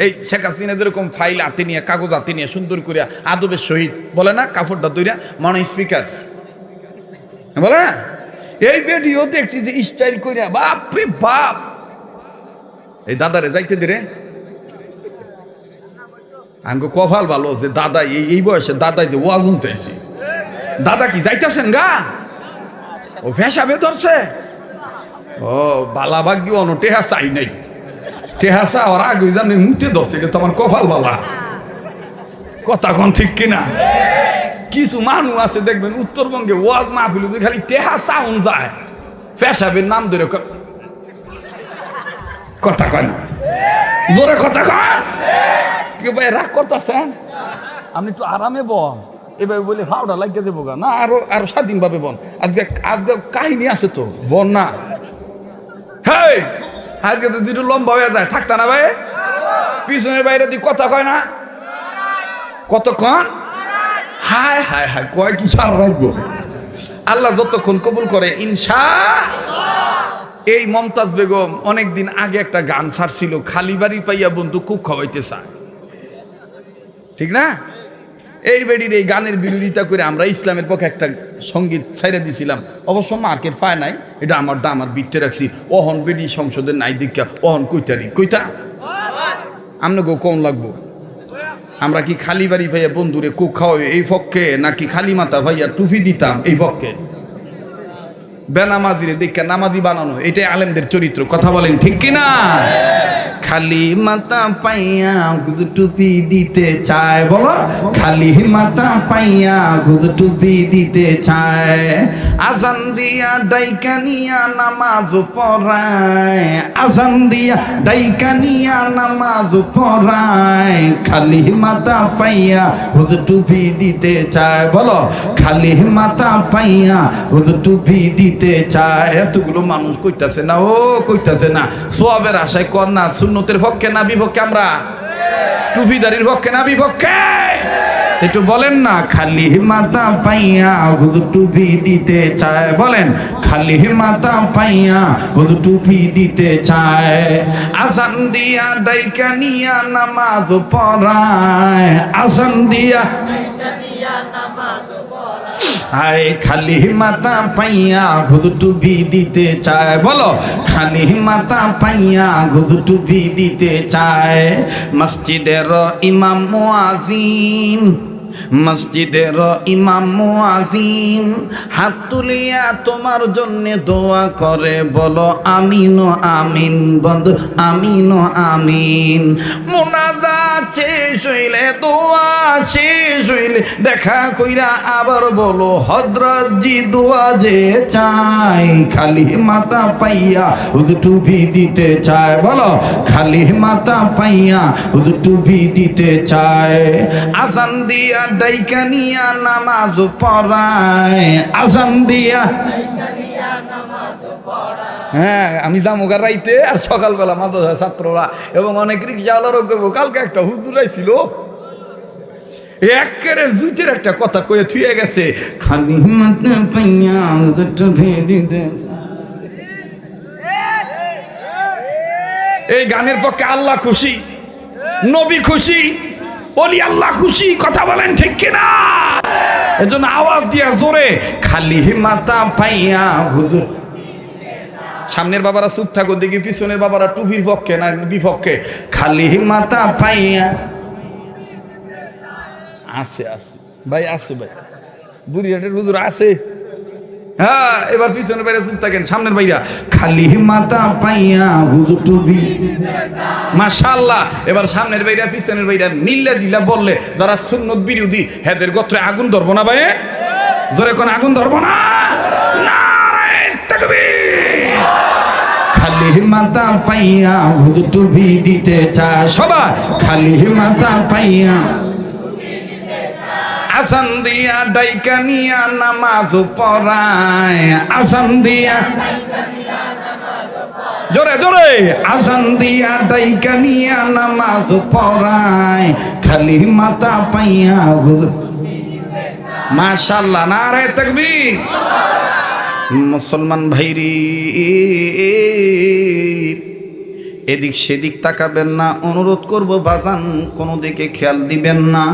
এই শেখ হাসিনা যেরকম ফাইল হাতে নিয়ে কাগজ হাতে নিয়ে সুন্দর করে আদবের সহিত বলে না কাপড়টা তৈরি মানে স্পিকার বলে না, এই ভিডিও দেখছি যে স্টাইল করিয়া বাপরে বাপ। এই দাদারে যাইতে দিরে আঙ্গো কপাল ভালো যে দাদা এই বয়সে দাদাই যে ওয়াজ শুনতেছি। দাদা কি যাইতেছেন গা? ও ফেসাবে ধরছে। ও বালা ভাগ্য অন টেহা চাই নাই, টেহা চাওয়ার আগে জানি মুতে ধরছে, এটা তো আমার কপাল বালা, কথা কোন ঠিক কিনা? কিছু মানুষ আছে দেখবেন উত্তরবঙ্গে ওয়াজ মাহফিল খালি টেহা চাউন যায়, ফেসাবের নাম ধরে কথা কয় না, জোরে কথা কয়। কেউ ভাই রাগ করতেছেন, আপনি একটু আরামে বল, এভাবে বলে ফাউডা লাগিয়ে দেবো গা না, আরো স্বাধীনভাবে বন। আজকে কাহিনী আছে তো বন না। হ্যাঁ আজকে তো দুটো লম্বা হয়ে যায়, থাকতা না ভাই, পিছনের বাইরে দিয়ে কথা কয় না, কতক্ষণ হায় হায় হায় কয় কি সার রাখবো। আল্লাহ যতক্ষণ কবুল করে ইনশাআল্লাহ। এই মমতাজ বেগম অনেকদিন আগে একটা গান ছাড়ছিল, খালি বাড়ি পাইয়া বন্ধু খুব খাওয়াইতে চায়, ঠিক না? এই বেডির এই গানের বিরোধিতা করে আমরা ইসলামের পক্ষে একটা সঙ্গীত ছাইড়ে দিছিলাম, অবশ্য মার্কেট পায় নাই, এটা আমার আমার বৃত্তে রাখছি। অহন বেডি সংসদের নাই দীক্ষা অহন কইতারি কইতা আমনে গো কম লাগবো। আমরা কি খালি বাড়ি ভাইয়া বন্ধুরে কুক খাওয়াই এই পক্ষে, নাকি খালি মাথা ভাইয়া টুপি দিতাম এই পক্ষে? বেনামাজিরে দীক্ষা নামাজি বানানো, এটাই আলেমদের চরিত্র। কথা বলেন ঠিক কিনা? খালি মাথা পাইয়া গুজ টুপি দিতে চায়, বলো খালি মাথা পাইয়া গুজ টুপি দিতে চায়। আজান দিয়া ডাইকানিয়া নামাজ পড়ায়, আজান দিয়া ডাইকানিয়া নামাজ পড়ায়। খালি মাথা পাইয়া গুজ টুপি দিতে চায়, বলো খালি মাথা পাইয়া গুজ টুপি দিতে চায়। এতগুলো মানুষ কইতাছে না, ও কইতাছে না সোয়াবের আশায় কর না, সুন্নতের পক্ষে না বিপক্ষে? আমরা টুপিদারির পক্ষে না বিপক্ষে? একটু বলেন না, খালি মাথা পাইয়া হুজুর টুপি দিতে চায়, বলেন খালি মাথা পাইয়া হুজুর টুপি দিতে চায়। আজান দিয়া ডাইকা নিয়া নামাজ পড়ায়, আজান দিয়া আয় খালি মাথা পাইয়া হুজুর টুপি দিতে চায়, বলো খালি মাথা পাইয়া হুজুর টুপি দিতে চায়। মসজিদের ইমাম মুয়াজ্জিন, মসজিদের ইমাম মুয়াজ্জিন হাত তুলিয়া তোমার জন্য দোয়া করে, বলো আমিন আমিন বন্ধু আমিন আমিন। মুনাজাত শেষ হইলে, দোয়া শেষ হইলে দেখা কইরা আবার বলো হযরত জি দোয়া যে চাই। খালি মাথা পাইয়া হুজুর টুপি দিতে চায়, বলো খালি মাথা পাইয়া হুজুর টুপি দিতে চায়। আজান দিয়া ডাইকা নিয়া নামাজ পড়ায়, আজান দিয়া। হ্যাঁ, আমি যামুগা রাইতে আর সকালবেলা মাদ্রাসা ছাত্ররা এবং অনেক রিক্সাওয়ালারও কইব, কালকে একটা হুজুর আইছিল একেবারে জুতের একটা কথা কয়ে থুয়ে গেছে, খালি মাথা পাইয়া হুজুর টুপি দিতে। এই গানের পক্ষে আল্লাহ খুশি, নবী খুশি, ওলি আল্লাহ খুশি। কথা বলেন ঠিক কিনা? এজন্য আওয়াজ দিয়া জোরে খালি মাথা পাইয়া হুজুর। সামনের বাবারা চুপ থাকো, দেখি পিছনের বাবারা টুপির পক্ষে না বিপক্ষে। খালি মাথা পাইয়া আছে আছে ভাই, আছে ভাই, বুড়িহাটের হুজুর আছে। হ্যাঁ, এবার পিছনের বাইরে চুপ থাকেন, সামনের বাইরা খালি মাথা পাইয়া হুজুর টুপি। মাশাআল্লাহ। এবার সামনের বাইরা পিছনের বাইরা মিল্লা জিল্লা বললে যারা সুন্নত বিরোধী হেদের গোত্রে আগুন ধরবো না ভাই? জোরে কোন আগুন ধরবো না? নারে তাকবীর। খালি মাথা পাইয়া হুজুর টুপি দিতে চায়, সবাই খালি মাথা পাইয়া। আজান দিয়া ডাইকা নিয়া নামাজ পড়ায়, আজান দিয়া জোরে জোরে, আজান দিয়া ডাইকা নিয়া নামাজ পড়ায়। খালি মাথা পাইয়া হুজুর। মাশাআল্লাহ, নারে তাকবীর। মুসলমান ভাইরি, এদিক সেদিক তাকাবেন না, অনুরোধ করব বাজান, কোনো দিকে খেয়াল দিবেন না।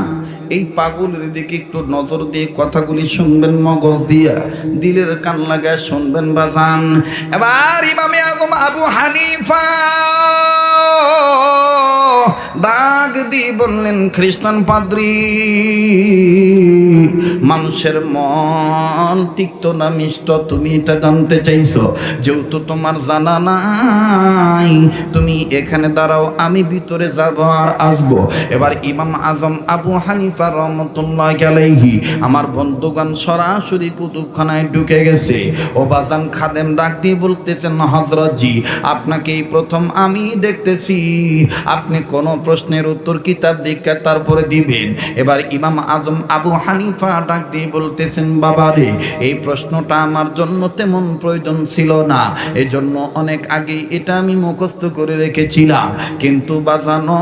এই পাগলের দিকে একটু নজর দিয়ে কথাগুলি শুনবেন, মগজ দিয়া দিলের কান লাগায় শুনবেন বাজান। এবার ইমামে আজম আবু হানিফা ডাক দিয়ে বললেন, খ্রিস্টান পাদ্রী, মানুষের মন তিক্ত না মিষ্ট তুমি এটা জানতে চাইছো, যেহেতু তোমার জানা নাই তুমি এখানে দাঁড়াও, আমি ভিতরে যাব আর আসবো। এবার ইমাম আজম আবু হানিফা রহমতুল্লাহি আলাইহি আমার বন্ধুগণ সরাসরি কুতুবখানায় ঢুকে গেছে। ও বাজান খাদেম ডাক দিয়ে বলতেছেন, হযরত জি আপনাকে এই প্রথম আমি দেখতেছি, আপনি কোনো প্রশ্নের উত্তর কিতাব দীক্ষা তারপরে দিবেন। এবার ইমাম আজম আবু হানিফা ডাক দিয়ে বলতেছেন, বাবা রে এই প্রশ্নটা আমার জন্য তেমন প্রয়োজন ছিল না, এজন্য অনেক আগে এটা আমি মুখস্থ করে রেখেছিলাম, কিন্তু বাজানো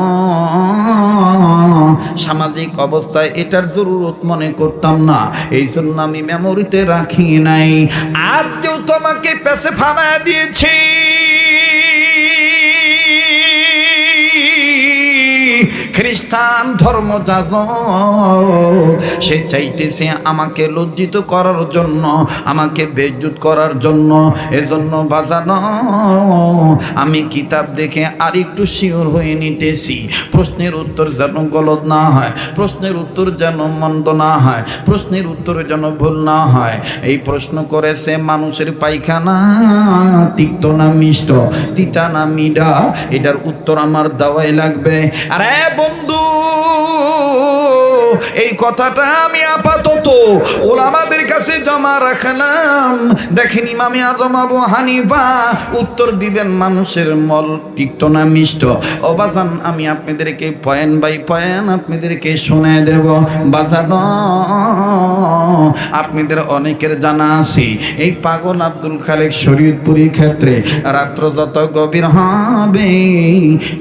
সামাজিক অবস্থায় এটার জরুরত মনে করতাম না, এই জন্য আমি মেমোরিতে রাখি নাই। আজ কেউ তোমাকে পেছে ফানা দিয়েছি, খ্রিস্টান ধর্ম যাজক সে চাইতেছে আমাকে লজ্জিত করার জন্য, আমাকে বেইজ্জত করার জন্য। এজন্য বাজানো আমি কিতাব দেখে আর একটু শিওর হয়ে নিতেছি, প্রশ্নের উত্তর যেন গলত না হয়, প্রশ্নের উত্তর যেন মন্দ না হয়, প্রশ্নের উত্তর যেন ভুল না হয়। এই প্রশ্ন করেছে মানুষের পায়খানা তিক্ত না মিষ্ট, তিতা না মিডা, এটার উত্তর আমার দেওয়াই লাগবে। আরে বন্ধু, এই কথাটা আমি আপাতত ওলামাদের কাছে জমা রাখলাম। দেখেন ইমামে আজম আবু হানিফা উত্তর দিবেন মানুষের মল তিক্ত না মিষ্ট। ও বাজান, আমি আপনাদেরকে পয়েন্ট বাই পয়েন্ট আপনাদেরকে শুনে দেব। বাজান, আপনাদের অনেকের জানা আছে এই পাগল আব্দুল খালেক শরীয়তপুরীর ক্ষেত্রে রাত্র যত গভীর হবে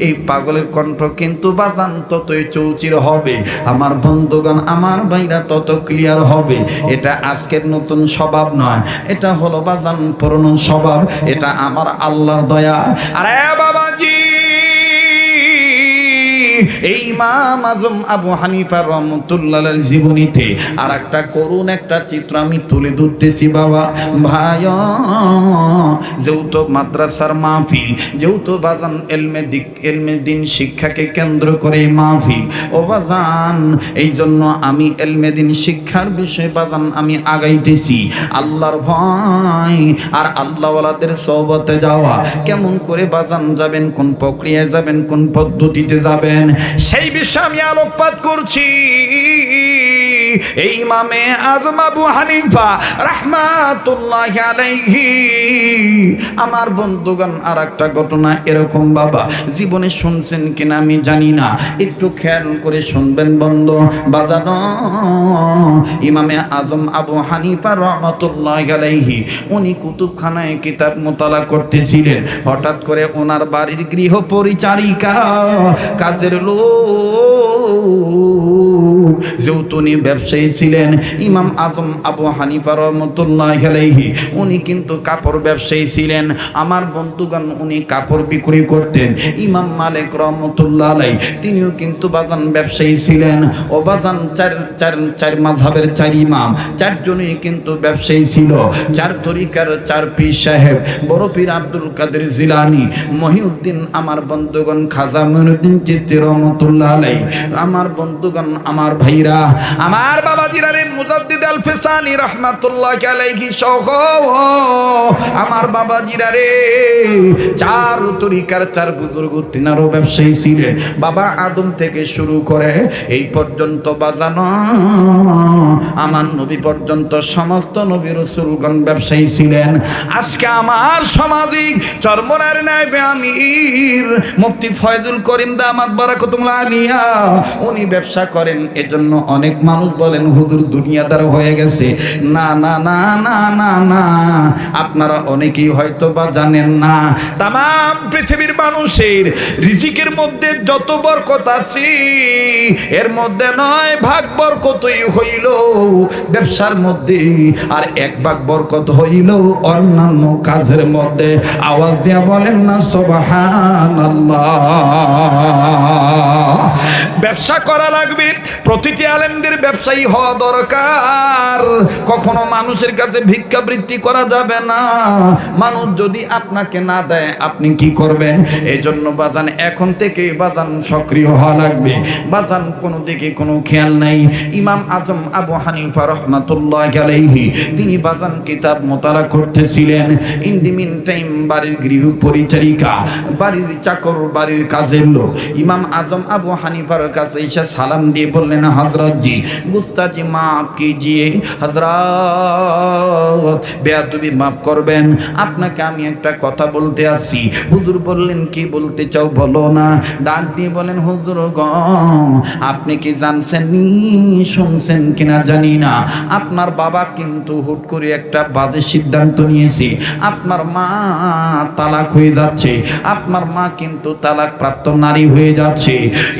এই পাগলের কণ্ঠ কিন্তু বাজান ততই চৌচির হবে। আমার বন্ধুগণ, আমার ভাইরা তত ক্লিয়ার হবে। এটা আজকের নতুন স্বভাব নয়, এটা হলো বাজান পুরনো স্বভাব, এটা আমার আল্লাহর দয়া। আরে বাবাজি, এই ইমাম আজম আবু হানিফা রহমতুল্লাহর জীবনীতে আর একটা করুণ একটা চিত্র আমি তুলে ধরতেছি। বাবা ভাই, যেহেতু মাদ্রাসার মাহফিল, যেহেতু বাজান এলমে দিন শিক্ষাকে কেন্দ্র করে মাহফিল, ও বাজান এই জন্য আমি এলমে দিন শিক্ষার বিষয়ে বাজান আমি আগাইতেছি। আল্লাহর ভয় আর আল্লাহওয়ালাদের সোহবতে যাওয়া, কেমন করে বাজান যাবেন, কোন প্রক্রিয়ায় যাবেন, কোন পদ্ধতিতে যাবেন, সেই বিষয়ে আমি আলোকপাত করছি। এই ইমামে আজম আবু হানিফা রাহমাতুল্লাহি আলাইহি, আমার বন্ধুগণ আর একটা ঘটনা এরকম বাবা জীবনে শুনছেন কিনা আমি জানি না, একটু খেয়াল করে শুনবেন বন্ধু বাজানো। ইমামে আজম আবু হানিফা রাহমাতুল্লাহি আলাইহি উনি কুতুবখানায় কিতাব মোতালা করতেছিলেন। হঠাৎ করে ওনার বাড়ির গৃহ পরিচারিকা, কাজের লোক, যেহেতু উনি ব্যবসায়ী ছিলেন, ইমাম আজম আবু হানিফা রহমতুল্লাহি আলাইহি উনি কিন্তু কাপড় ব্যবসায়ী ছিলেন। আমার বন্ধুগণ, উনি কাপড় বিক্রি করতেন। ইমাম মালিক রহমতুল্লাহ আলাইহি তিনিও কিন্তু বাজান ব্যবসায়ী ছিলেন। ও বাজান চার মাযহাবের চার ইমাম, চারজনই কিন্তু ব্যবসায়ী ছিল। চার তরিকার চার পীর সাহেব, বড় পীর আব্দুল কাদের জিলানী, মহিউদ্দিন, আমার বন্ধুগণ খাজা মঈনুদ্দিন চিশতি রহমতুল্লাহ আলাইহি, আমার বন্ধুগণ, আমার ভাইরা, আমার বাবাজিরা রে, মুজাদ্দিদ আল ফিসানি রাহমাতুল্লাহি আলাইহি সহ আমার বাবাজিরা রে, চার তরিকার চার বুজুর্গ তিনারও ব্যবসায়ী ছিলেন। বাবা আদম থেকে শুরু করে এই পর্যন্ত বাজানো আমার নবী পর্যন্ত সমস্ত নবী রাসূলগণ ব্যবসায়ী ছিলেন। আজকে আমার সামাজিক চরমনার নায়েবে আমির মুফতি ফয়জুল করিম দামাত বারাকাতুল্লাহ আলিয়া উনি ব্যবসা করেন। এজন্য অনেক মানুষ বলেন হুজুর দুনিয়াদার হয়ে গেছে। না না না না না না, আপনারা অনেকেই হয়তো বা জানেন না, তামাম পৃথিবীর মানুষের রিজিকের মধ্যে যত বরকত আছে এর মধ্যে 9 ভাগ বরকতই হইল ব্যবসার মধ্যে, আর 1 ভাগ বরকত হইল অন্যান্য কাজের মধ্যে। আওয়াজ দিয়া বলেন না সুবহানাল্লাহ। ব্যবসা করা লাগবে, প্রতিটি আলেমদের ব্যবসায়ী হওয়া দরকার। কখনো মানুষের কাছে ভিক্ষাবৃত্তি করা যাবে না। মানুষ যদি আপনাকে না দেয় আপনি কি করবেন? এই জন্য বাজান এখন থেকে বাজান সক্রিয় হওয়া লাগবে। বাজান কোনো দিকে কোনো খেয়াল নাই। ইমাম আজম আবু হানিফা রহমাতুল্লাহি আলাইহি তিনি বাজান কিতাব মোতালা করতেছিলেন। ইন দি মিন টাইম বাড়ির গৃহ পরিচারিকা, বাড়ির চাকর, বাড়ির কাজের লোক ইমাম আজম আবু হানিফার কাছে এসে সালাম দিয়ে বললেন, হযরত জি গুস্তাজি মাফ কিজিয়ে, হযরত বেয়াদবি মাফ করবেন, আপনাকে আমি একটা কথা বলতে আসি। হুজুর বললেন, কি বলতে চাও বলো না। ডাক দিয়ে বলেন, হুজুর গো, আপনি কি জানছেন নি, শুনছেন কিনা জানি না, আপনার বাবা কিন্তু হুট করে একটা বাজে সিদ্ধান্ত নিয়েছে। আপনার মা তালাক হয়ে যাচ্ছে, আপনার মা কিন্তু তালাক প্রাপ্ত নারী হয়ে যাচ্ছে।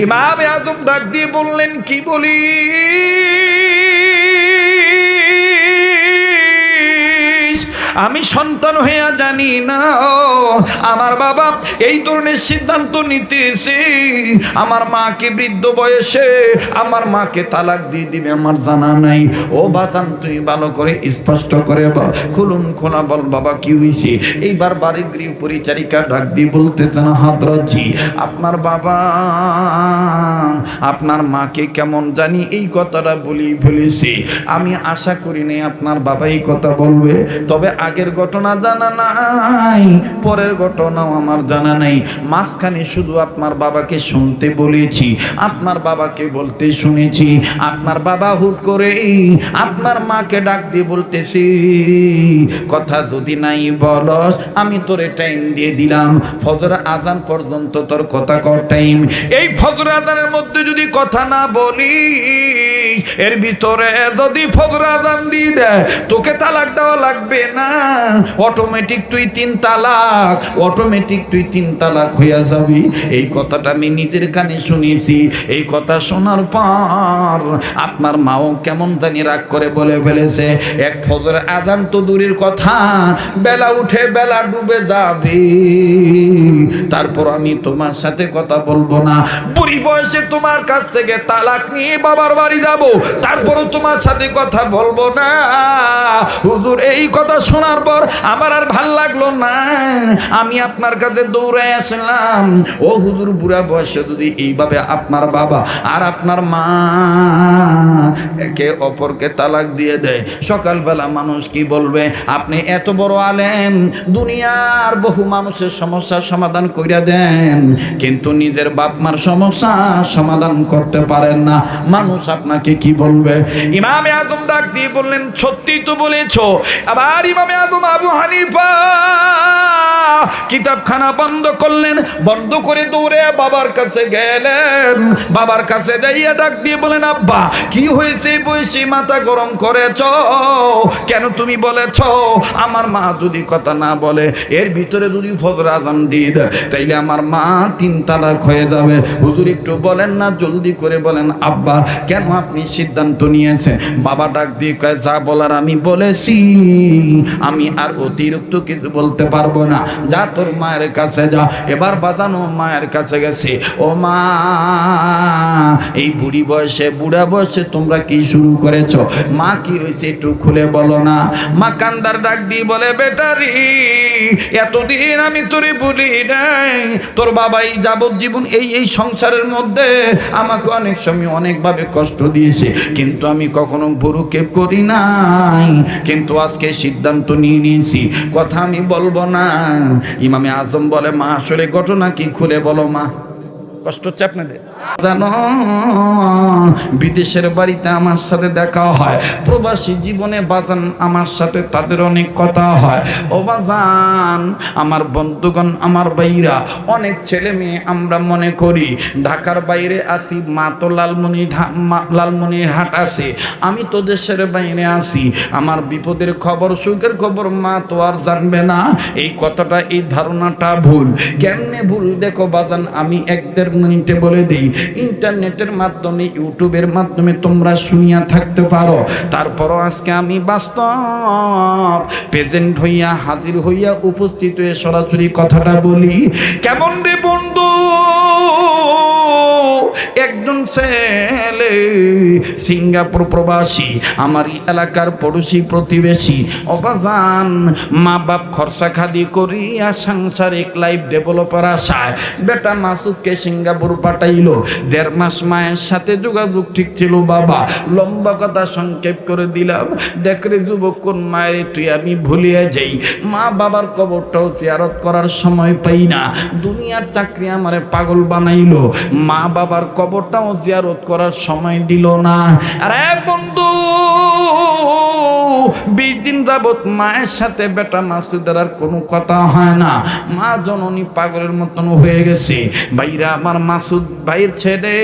ইমাম আজম ডাক দিয়ে বললেন, কি বলি? আমি সন্তান হইয়া জানি না আমার বাবা এই ধরনের সিদ্ধান্ত নিতেছে আমার মাকে বৃদ্ধ বয়সে আমার মাকে তালাক দিয়ে দিবে আমার জানা নাই। ও বাজান তুই ভালো করে স্পষ্ট করে বল, খুলুন খোলা বল বাবা কি হয়েছে। এইবার বাড়ির গৃহ পরিচারিকা ডাক দিয়ে বলতেছেন হযরতজি আপনার বাবা আপনার মাকে কেমন জানি এই কথাটা বলি ফেলেছি। আমি আশা করি নাই আপনার বাবা এই কথা বলবে, তবে আগের ঘটনা জানা নাই, পরের ঘটনাও আমার জানা নাই, মাঝখানে শুধু আপনার বাবাকে শুনতে বলেছি, আপনার বাবাকে বলতে শুনেছি। আপনার বাবা হুট করে আপনার মাকে ডাক দিয়ে বলতেছি কথা যদি নাই বলস আমি তোরে টাইম দিয়ে দিলাম ফজর আজান পর্যন্ত তোর কথা কর টাইম। এই ফজর আজানের মধ্যে যদি কথা না বলি এর ভিতরে যদি ফজর আজান দিয়ে দেয় তোকে তালাক দেওয়া লাগবে না, অটোমেটিক তুই তিন তালাক হইয়া যাবি। এই কথাটা আমি নিজের কানে শুনেছি। এই কথা শোনার পর আপনার মাও কেমন জানি রাগ করে বলে ফেলেছে এক ফজর আজান তো দূরের কথা, বেলা উঠে বেলা ডুবে যাবে, তারপর আমি তোমার সাথে কথা বলবো না। বুড়ি বয়সে তোমার কাছ থেকে তালাক নিয়ে বাবার বাড়ি যাব, তারপরও তোমার সাথে কথা বলবো না। হুজুর এই কথা শোনার পর আমার আর ভাল লাগলো না, আমি আপনার কাছে দৌড়ে আসলাম। ও হুজুর বুড়া বয়সে যদি এইভাবে আপনার বাবা আর আপনার মা একে অপরকে তালাক দিয়ে দেয় সকালবেলা মানুষ কি বলবে? আপনি এত বড় আলেম, দুনিয়ার বহু মানুষের সমস্যার সমাধান কইরা দেন, কিন্তু নিজের বাপ মার সমস্যা সমাধান করতে পারেন না, মানুষ আপনাকে কি বলবে? ইমামে আজম ডাক দিয়ে বললেন সত্যি তো বলেছো। আবার ইমামে আজম আবু হানিফা কিতাবখানা বন্ধ করলেন, বন্ধ করে দৌড়ে বাবার কাছে গেলেন। বাবার কাছে যাইয়া ডাক দিয়ে বলেন আব্বা কি হয়েছে বয়সে মাথা গরম করেছ কেন? তুমি বলেছ আমার মা যদি কথা না বলে এর ভিতরে যদি ফজর আজান দিয়ে দেয় তাইলে আমার মা তিন তালাক হয়ে যাবে। হুজুর একটু বলেন না, জলদি করে বলেন আব্বা কেন আপনি সিদ্ধান্ত নিয়েছেন? বাবা ডাক দিয়ে কয় যা বলার আমি বলেছি, আমি আর অতিরিক্ত কিছু বলতে পারবো না, যা তোর মায়ের কাছে যা। এবার বাজানো মায়ের কাছে গেছে, ও মা এই বুড়া বয়সে তোমরা কি শুরু করেছো? মা কি হয়েছে একটু খুলে বলো না। মা কান্দার ডাক দিয়ে বলে বেটারি এতদিন আমি তোরে বলি নাই, তোর বাবাই যাবজ্জীবন এই সংসারের মধ্যে আমাকে অনেক সময় অনেকভাবে কষ্ট দিয়েছে, কিন্তু আমি কখনো ভুরুক্ষেপ করি নাই, কিন্তু আজকে সিদ্ধান্ত নিয়ে নিয়েছি কথা আমি বলবো না। ইমামে আজম বলে মা আসলে ঘটনা কি খুলে বলো মা। কষ্ট হচ্ছে আপনাদের? জানো বিদেশের বাড়িতে আমার সাথে দেখা হয়, প্রবাসী জীবনে বাজান আমার সাথে তাদের অনেক কথা হয়। ও বাজান আমার বন্ধুগণ আমার ভাইরা অনেক ছেলে মেয়ে আমরা মনে করি ঢাকার বাইরে আসি, মা তো লালমনিরহাট আছে, আমি তো দেশের বাইরে আসি, আমার বিপদের খবর সুখের খবর মা তো আর জানবে না। এই কথাটা এই ধারণাটা ভুল। কেমনে ভুল দেখো বাজান, আমি 1-1.5 মিনিটে বলে দিই। ইন্টারনেটের মাধ্যমে ইউটিউবের মাধ্যমে তোমরা শুনিয়া থাকতে পারো, তারপরও আজকে আমি বাস্তব প্রেজেন্ট হইয়া হাজির হইয়া উপস্থিত হয়ে সরাসরি কথাটা বলি। কেমন রে বন্ধু, একজন ছেলে সিঙ্গাপুর প্রবাসী, আমার এলাকার পড়োশি প্রতিবেশী, অবাজান মা বাপ খরচা খাদি করিয়া সাংসারিক লাইফ ডেভেলপার আশায় বেটা মাসুদকে সিঙ্গাপুর পাঠাইলো। 1.5 মাস মায়ের সাথে যোগাযোগ ঠিক ছিল বাবা। লম্বা কথা সংক্ষেপ করে দিলাম, দেখ রে যুবক কোন মায়ের তুই আমি ভুলিয়ে যাই, মা বাবার কবরটাও জিয়ারত করার সময় পাই না, দুনিয়ার চাকরি আমারে পাগল বানাইলো, মা বাবার কবরটাও জিয়ারত করার সময় দিল না। আরে বন্ধু 20 দিন যাবত মায়ের সাথে বেটা মাসুদের আর কোনো কথা হয় না, মা জননী পাগলের মতন হয়ে গেছে। ভাইরা আমার মাসুদ ভাইয়ের ছেলে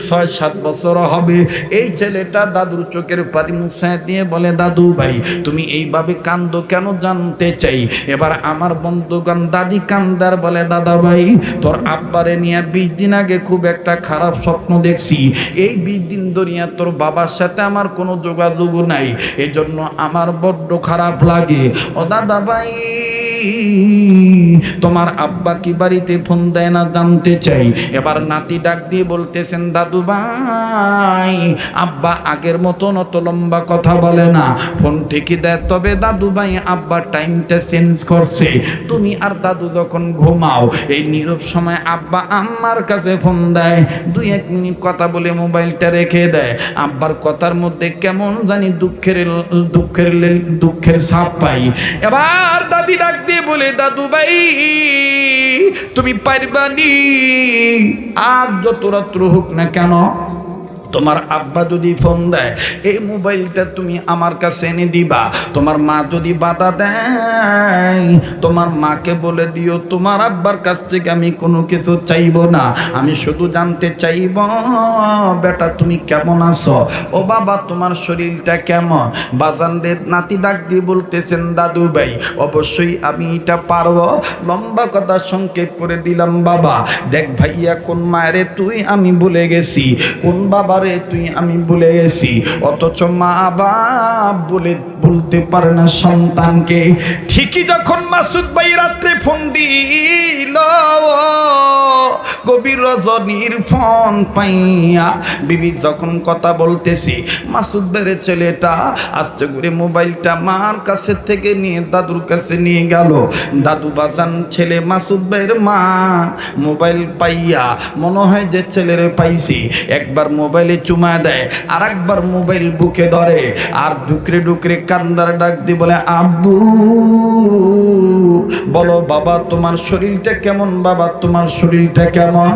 6-7 বছর হবে। এই ছেলেটা দাদুর চোখের পানি মুছায় দিয়ে বলে দাদু ভাই তুমি এইভাবে কান্দো কেন জানতে চাই। এবার আমার বন্ধুগণ দাদি কান্দার বলে দাদা ভাই তোর আব্বারে নিয়ে 20 দিন আগে খুব একটা খারাপ স্বপ্ন দেখছি, এই 20 দিন ধরিয়া তোর বাবার সাথে আমার কোনো যোগাযোগ নাই, এজন্য আমার বড্ড খারাপ লাগে। ও দাদা ভাই, তোমার আব্বা কি বাড়িতে ফোন দেয় না জানতে চাই। এবার নাতি ডাক দিয়ে বলতেছেন, দাদু ভাই আব্বা আগের মতন অত লম্বা কথা বলে না, ফোন ঠিকই দেয়, তবে দাদু ভাই আব্বা টাইমটা চেঞ্জ করছে। তুমি আর দাদু যখন ঘুমাও এই নীরব সময় আব্বা আম্মার কাছে ফোন দেয়, 2-1 মিনিট কথা বলে মোবাইলটা রেখে দেয়। আব্বার কথার মধ্যে কেমন জানি দুঃখের ছাপ পাই। এবার দাদি ডাক দিয়ে বলে, দাদু ভাই তুমি পারবানি, আর যত রাত্র হোক না কেন তোমার আব্বা যদি ফোন দেয় এই মোবাইলটা তুমি আমার কাছে এনে দিবা। তোমার মা যদি বাধা দেয় তোমার মাকে বলে দিও তোমার আব্বার কাছ থেকে আমি কোনো কিছু চাইব না, আমি শুধু জানতে চাইব বেটা তুমি কেমন আছো, ও বাবা তোমার শরীরটা কেমন। বাজান রে, নাতি ডাক দিয়ে বলতেছেন, দাদু ভাই অবশ্যই আমি এটা পারবো। লম্বা কথা সংক্ষেপ করে দিলাম, বাবা দেখ ভাইয়া কোন মায়েরে তুই আমি ভুলে গেছি, কোন বাবা রে তুই আমি ভুলে গেছি। অথচ মা বাপ বলতে পারে না সন্তানকে। ঠিকই যখন মাসুদ ভাই রাত্রে ফোন দিল, গভীর রজনীর ফোন পাইয়া বিবি যখন কথা বলতেছি, মাসুদ ভাইয়ের ছেলেটা আস্তে করে মোবাইলটা মার কাছে থেকে নিয়ে দাদুর কাছে নিয়ে গেল। দাদু বাজান ছেলে মাসুদ ভাইয়ের মা মোবাইল পাইয়া মনে হয় যে ছেলেরে পাইছি, একবার মোবাইলে চুমা দেয় আর একবার মোবাইল বুকে ধরে আর ডুকরে ডুকরে কান্দার ডাক দিয়ে বলে, আব্বু বলো বাবা তোমার শরীরটা কেমন, বাবা তোমার শরীরটা কেমন।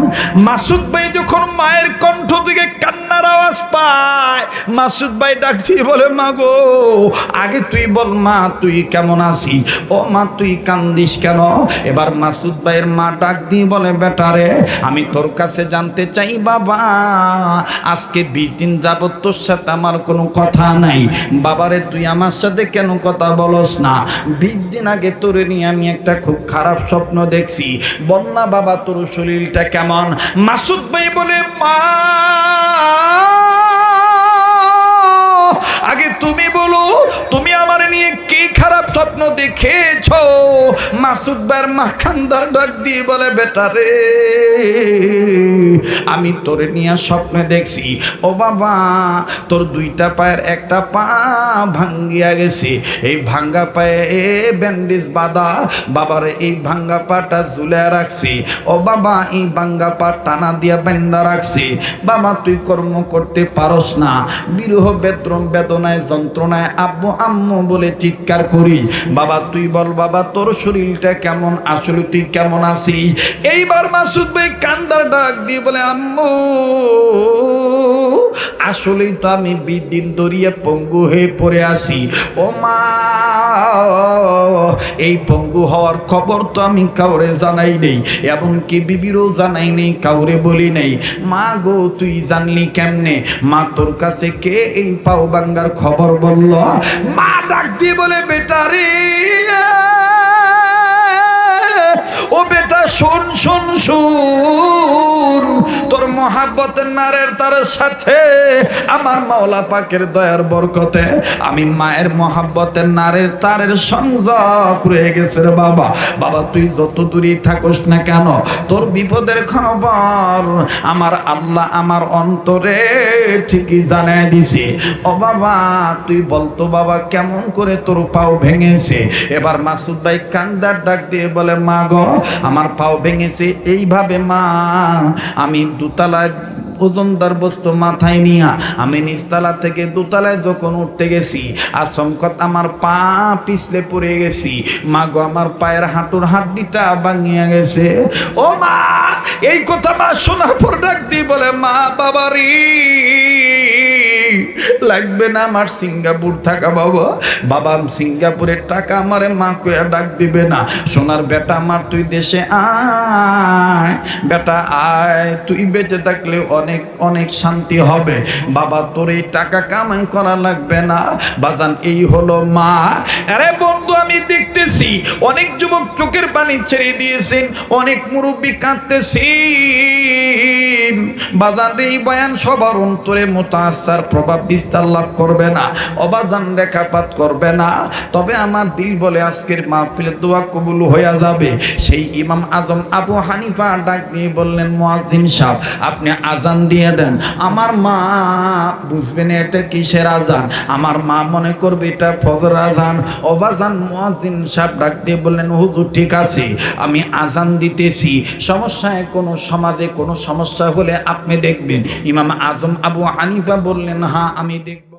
মাসুদ ভাই যখন মায়ের কণ্ঠ থেকে কান্নার আওয়াজ পায়, মাসুদ ভাই ডাক দিয়ে বলে, মা গো আগে তুই বল মা তুই কেমন আছি, ও মা তুই কান্দিস কেন। এবার মাসুদ ভাইয়ের মা ডাক দিয়ে বলে, বেটারে আমি তোর কাছে জানতে চাই বাবা, আজকে 20 দিন যাবত তোর সাথে আমার কোনো কথা নাই, বাবারে তুই আমার সাথে কেন কথা বলস না। 20 দিন আগে তোরে নিয়ে আমি একটা খুব খারাপ স্বপ্ন দেখছি, বল না বাবা তোর শরীরটা কেমন। মাসুদ ভাই বলে, মা আগে তুমি বলো তুমি আমার নিয়ে কি খারাপ স্বপ্ন দেখেছো। মাসুদ ভাইয়ের মা কান্দার ডাক দিয়ে বলে, বেটা রে আমি তোরে নিয়ে স্বপ্নে দেখছি, ও বাবা তোর 2টা পায়ের একটা পা ভাঙ্গিয়া গেছে, এই ভাঙ্গা পায়ে ব্যান্ডেজ বাঁধা, বাবার এই ভাঙ্গা পাটা ঝুলে রাখছি, ও বাবা এই ভাঙ্গা পা টানা দিয়া বান্ধা রাখছি, বাবা তুই কর্ম করতে পারস না, বিরহ বেদনায় যন্ত্রণায় আব্বু আম্মু বলে চিৎকার করি, বাবা তুই বল বাবা তোর শরীরটা কেমন, আসলে তুই কেমন আছিস। এইবার মাসুদ ভাই কান্দার ডাক দিয়ে বলে, আম্মু আসলেই তো আমি 20 দিন ধরিয়া পঙ্গু হয়ে পড়ে আছি, ও মা এই পঙ্গু হওয়ার খবর তো আমি কাউরে জানাই নেই, এমনকি বিবিরও জানাই নেই, কাউরে বলি নেই। মা গো তুই জানলি কেমনে, মা তোর কাছে কে এই পাও ভাঙ্গার খবর বলল। মা ডাক দিয়ে বলে, বেটা রে ও বেটা শোন শোন শোন, তোর মহাব্বতের নারের তার সাথে আমার মাওলা পাকের দয়ার বরকতে আমি মায়ের মহাব্বতের নারের তারের সংযোগ রয়ে গেছে রে বাবা। বাবা তুই যত দূরেই থাকস না কেন তোর বিপদের খবর আমার আল্লাহ আমার অন্তরে ঠিকই জানাই দিছে। ও বাবা তুই বলতো বাবা কেমন করে তোর পাও ভেঙেছে। এবার মাসুদ ভাই কান্দার ডাক দিয়ে বলে, মা গো আমার পাও ভেঙেছে এইভাবে মা, আমি দোতলায় ওজনদার বস্তু মাথায় নিয়া আমি নিচতলা থেকে দোতলায় যখন উঠতে গেছি আচমকাত আমার পা পিছলে পড়ে গেছি, মা গো আমার পায়ের হাঁটুর হাড্ডিটা ভাঙিয়া গেছে। ও মা এই কথা মা শোনার পর ডাক দিয়ে বলে, মা বাবারি লাগবে না আমার সিঙ্গাপুর থাকা বাবা, বাবা সিঙ্গাপুরের টাকা আমারে মা কইয়া ডাক দিবে না, সোনার বেটা আমার তুই দেশে আয়, বেটা আয়, তুই বেঁচে থাকলে অনেক অনেক শান্তি হবে, বাবা তোর এই টাকা কামাই করা লাগবে না। বাজান এই হলো মা। আরে বন্ধু আমি দেখতেছি অনেক যুবক চোখের পানি ছেড়ে দিয়েছেন, অনেক মুরব্বী কাঁদতেছেন, দিন বাজান রে, এই বয়ান সবার অন্তরে মুতাআসসার প্রভাব বিস্তার লাভ করবে না, অবাজান রেখাপাত করবে না। তবে আমার দিল বলে আজকের মাহফিলের দোয়া কবুল হয়ে যাবে। সেই ইমাম আজম আবু হানিফা ডাক দিয়ে বললেন, মুয়াজ্জিন সাহেব আপনি আজান দিয়ে দেন। আমার মা বুঝবেন এটা কিসের আজান, আমার মা মনে করবে এটা ফজর আজান। অবাজান মুয়াজ্জিন সাহেব ডাক দিয়ে বললেন, হুজুর ঠিক আছে আমি আজান দিতেছি, সমস্যায় কোনো সমাজে কোনো সমস্যা হলে আপনি দেখবেন। ইমাম আজম আবু হানিফা বললেন, হ্যাঁ আমি দেখব।